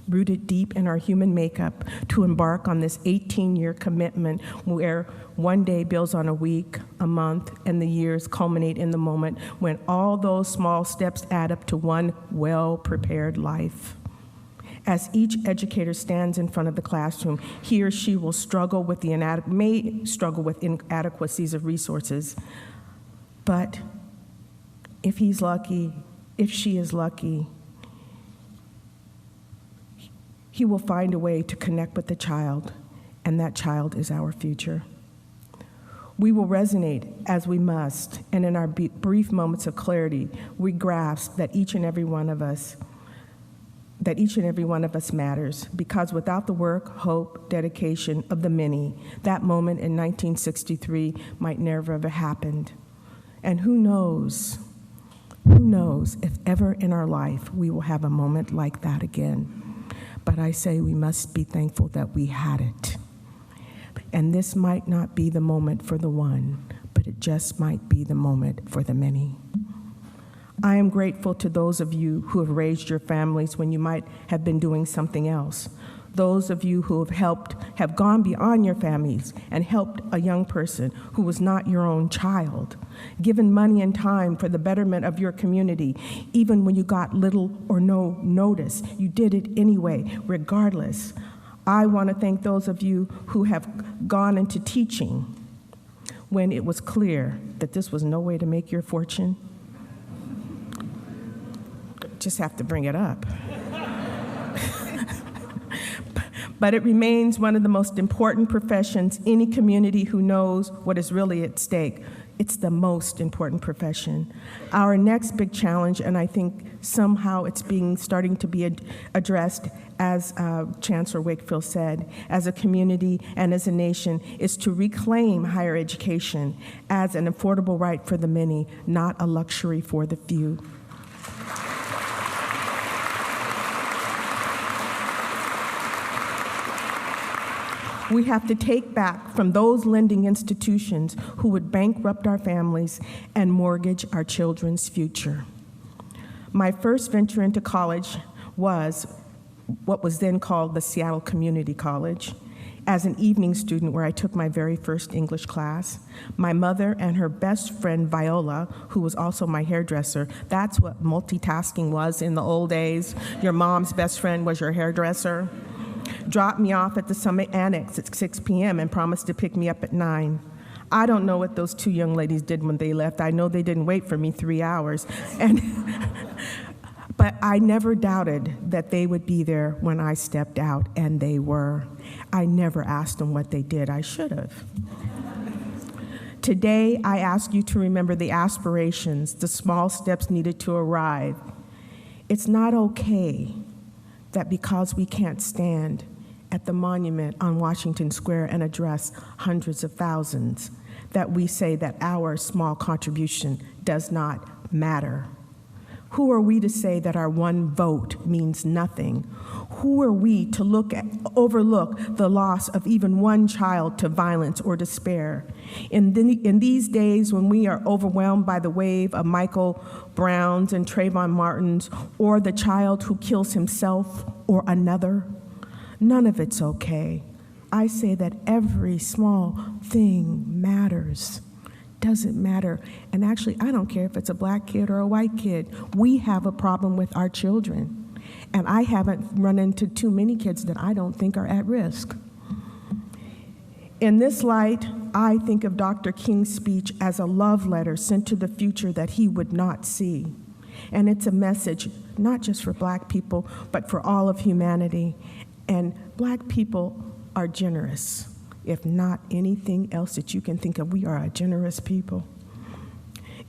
rooted deep in our human makeup to embark on this 18-year commitment where one day builds on a week, a month, and the years culminate in the moment when all those small steps add up to one well-prepared life. As each educator stands in front of the classroom, he or she will struggle with may struggle with inadequacies of resources. But if he's lucky, if she is lucky, he will find a way to connect with the child, and that child is our future. We will resonate as we must, and in our brief moments of clarity, we grasp that each and every one of us matters, because without the work, hope, dedication of the many, that moment in 1963 might never have happened. And who knows if ever in our life we will have a moment like that again. But I say we must be thankful that we had it. And this might not be the moment for the one, but it just might be the moment for the many. I am grateful to those of you who have raised your families when you might have been doing something else. Those of you who have gone beyond your families and helped a young person who was not your own child, given money and time for the betterment of your community, even when you got little or no notice. You did it anyway, regardless. I want to thank those of you who have gone into teaching when it was clear that this was no way to make your fortune. Just have to bring it up. But it remains one of the most important professions any community who knows what is really at stake. It's the most important profession. Our next big challenge, and I think somehow it's starting to be addressed, as Chancellor Wakefield said, as a community and as a nation, is to reclaim higher education as an affordable right for the many, not a luxury for the few. We have to take back from those lending institutions who would bankrupt our families and mortgage our children's future. My first venture into college was what was then called the Seattle Community College, as an evening student where I took my very first English class. My mother and her best friend, Viola, who was also my hairdresser, that's what multitasking was in the old days. Your mom's best friend was your hairdresser. Dropped me off at the Summit Annex at 6 p.m. and promised to pick me up at 9. I don't know what those two young ladies did when they left. I know they didn't wait for me 3 hours. But I never doubted that they would be there when I stepped out, and they were. I never asked them what they did. I should have. Today, I ask you to remember the aspirations, the small steps needed to arrive. It's not okay that because we can't stand at the monument on Washington Square and address hundreds of thousands, that we say that our small contribution does not matter. Who are we to say that our one vote means nothing? Who are we to overlook the loss of even one child to violence or despair? In these days when we are overwhelmed by the wave of Michael Browns and Trayvon Martins, or the child who kills himself or another, none of it's okay. I say that every small thing matters. Doesn't matter. And actually, I don't care if it's a black kid or a white kid. We have a problem with our children. And I haven't run into too many kids that I don't think are at risk. In this light, I think of Dr. King's speech as a love letter sent to the future that he would not see. And it's a message not just for black people, but for all of humanity. And black people are generous. If not anything else that you can think of, we are a generous people.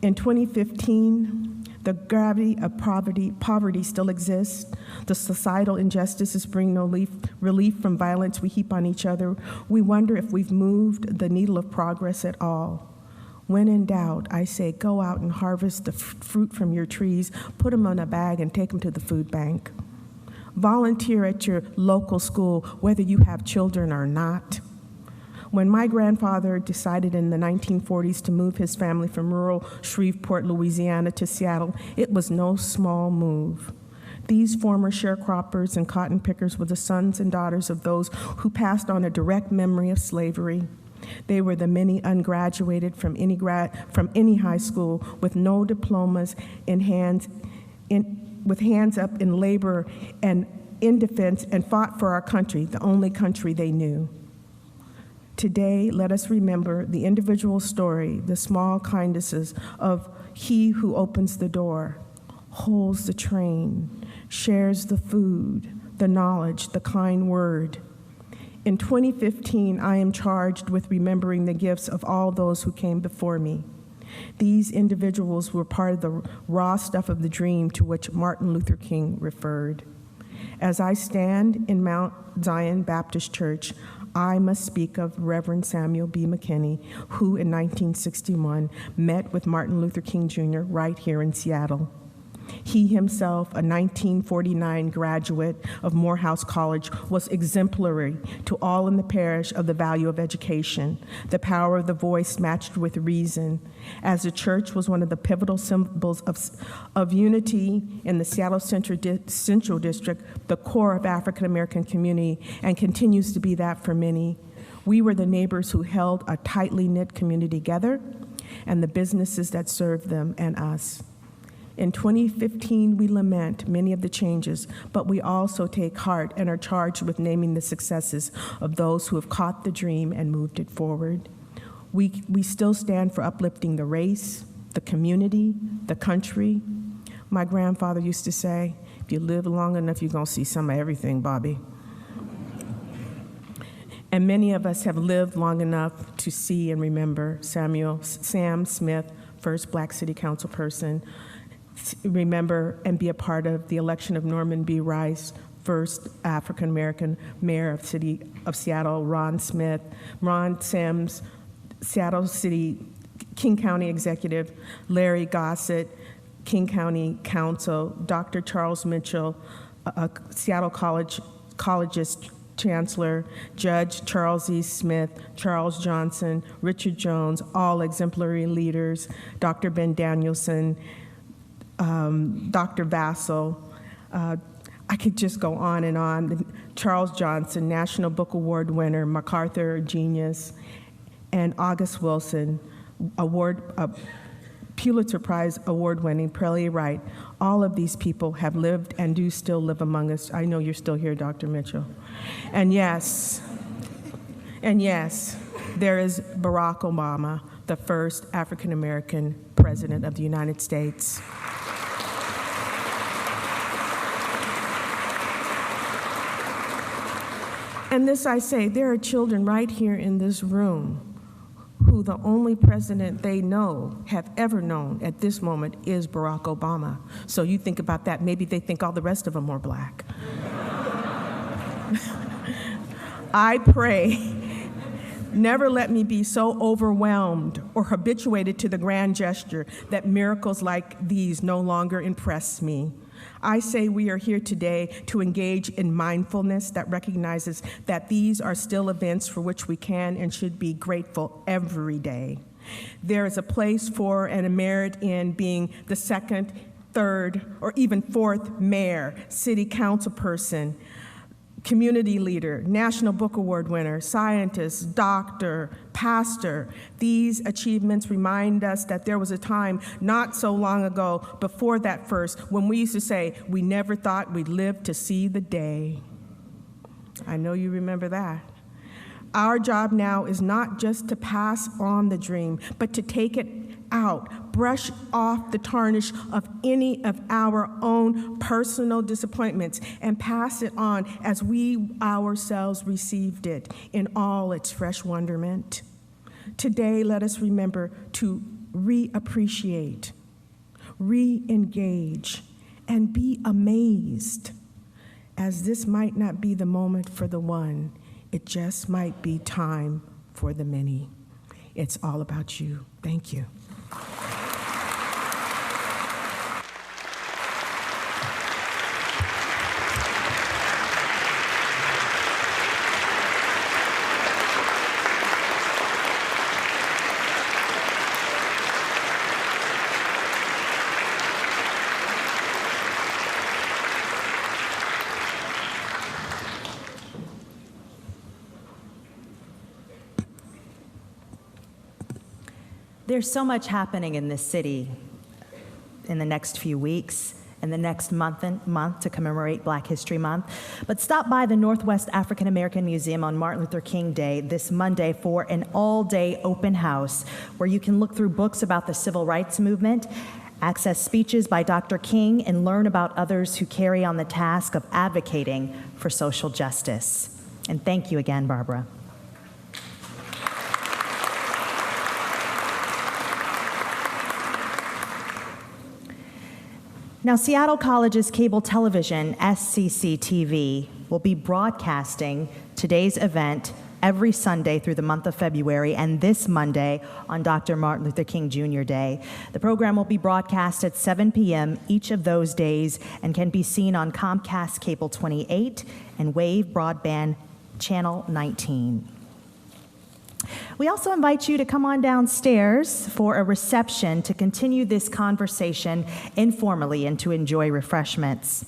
In 2015, the gravity of poverty still exists. The societal injustices bring no relief from violence we heap on each other. We wonder if we've moved the needle of progress at all. When in doubt, I say, go out and harvest the fruit from your trees, put them in a bag, and take them to the food bank. Volunteer at your local school, whether you have children or not. When my grandfather decided in the 1940s to move his family from rural Shreveport, Louisiana to Seattle, it was no small move. These former sharecroppers and cotton pickers were the sons and daughters of those who passed on a direct memory of slavery. They were the many ungraduated from any high school with no diplomas with hands up in labor and in defense, and fought for our country, the only country they knew. Today, let us remember the individual story, the small kindnesses of he who opens the door, holds the train, shares the food, the knowledge, the kind word. In 2015, I am charged with remembering the gifts of all those who came before me. These individuals were part of the raw stuff of the dream to which Martin Luther King referred. As I stand in Mount Zion Baptist Church, I must speak of Reverend Samuel B. Mckinney, who in 1961 met with Martin Luther King Jr. right here in Seattle. He himself, a 1949 graduate of Morehouse College, was exemplary to all in the parish of the value of education, the power of the voice matched with reason. As the church was one of the pivotal symbols of unity in the Seattle Central District, the core of African American community, and continues to be that for many. We were the neighbors who held a tightly knit community together, and the businesses that served them and us. In 2015, we lament many of the changes, but we also take heart and are charged with naming the successes of those who have caught the dream and moved it forward. We still stand for uplifting the race, the community, the country. My grandfather used to say, if you live long enough, you're gonna see some of everything, Bobby. And many of us have lived long enough to see and remember Sam Smith, first Black City Council person, remember and be a part of the election of Norman B. Rice, first African-American mayor of City of Seattle, Ron Sims, Seattle City, King County executive, Larry Gossett, King County Council, Dr. Charles Mitchell, Seattle College's Chancellor, Judge Charles E. Smith, Charles Johnson, Richard Jones, all exemplary leaders, Dr. Ben Danielson, Dr. Vassell, I could just go on and on. Charles Johnson, National Book Award winner, MacArthur Genius, and August Wilson, Pulitzer Prize award-winning Prairie Wright. All of these people have lived and do still live among us. I know you're still here, Dr. Mitchell. And yes, there is Barack Obama, the first African-American president of the United States. And this I say, there are children right here in this room who the only president they know, have ever known at this moment is Barack Obama. So you think about that, maybe they think all the rest of them are black. I pray, never let me be so overwhelmed or habituated to the grand gesture that miracles like these no longer impress me. I say we are here today to engage in mindfulness that recognizes that these are still events for which we can and should be grateful every day. There is a place for and a merit in being the second, third, or even fourth mayor, city council person, community leader, National Book Award winner, scientist, doctor, pastor. These achievements remind us that there was a time not so long ago before that first when we used to say, we never thought we'd live to see the day. I know you remember that. Our job now is not just to pass on the dream, but to take it out, brush off the tarnish of any of our own personal disappointments, and pass it on as we ourselves received it in all its fresh wonderment. Today, let us remember to reappreciate, re-engage, and be amazed, as this might not be the moment for the one, it just might be time for the many. It's all about you. Thank you. There's so much happening in this city in the next few weeks and the next month to commemorate Black History Month. But stop by the Northwest African American Museum on Martin Luther King Day this Monday for an all-day open house where you can look through books about the civil rights movement, access speeches by Dr. King, and learn about others who carry on the task of advocating for social justice. And thank you again, Barbara. Now, Seattle College's cable television, SCC-TV, will be broadcasting today's event every Sunday through the month of February and this Monday on Dr. Martin Luther King Jr. Day. The program will be broadcast at 7 p.m. each of those days and can be seen on Comcast Cable 28 and Wave Broadband Channel 19. We also invite you to come on downstairs for a reception to continue this conversation informally and to enjoy refreshments.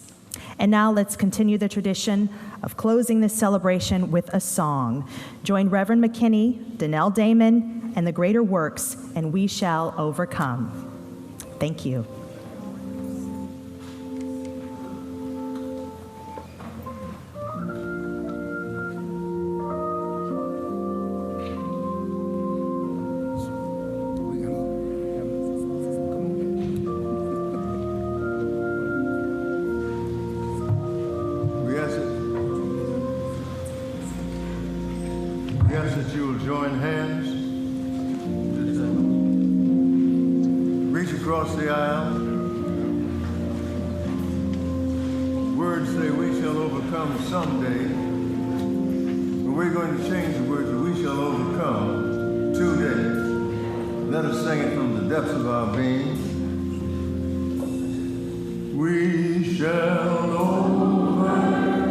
And now let's continue the tradition of closing this celebration with a song. Join Reverend Mckinney, Danelle Damon, and the Greater Works, and we shall overcome. Thank you. We shall overcome.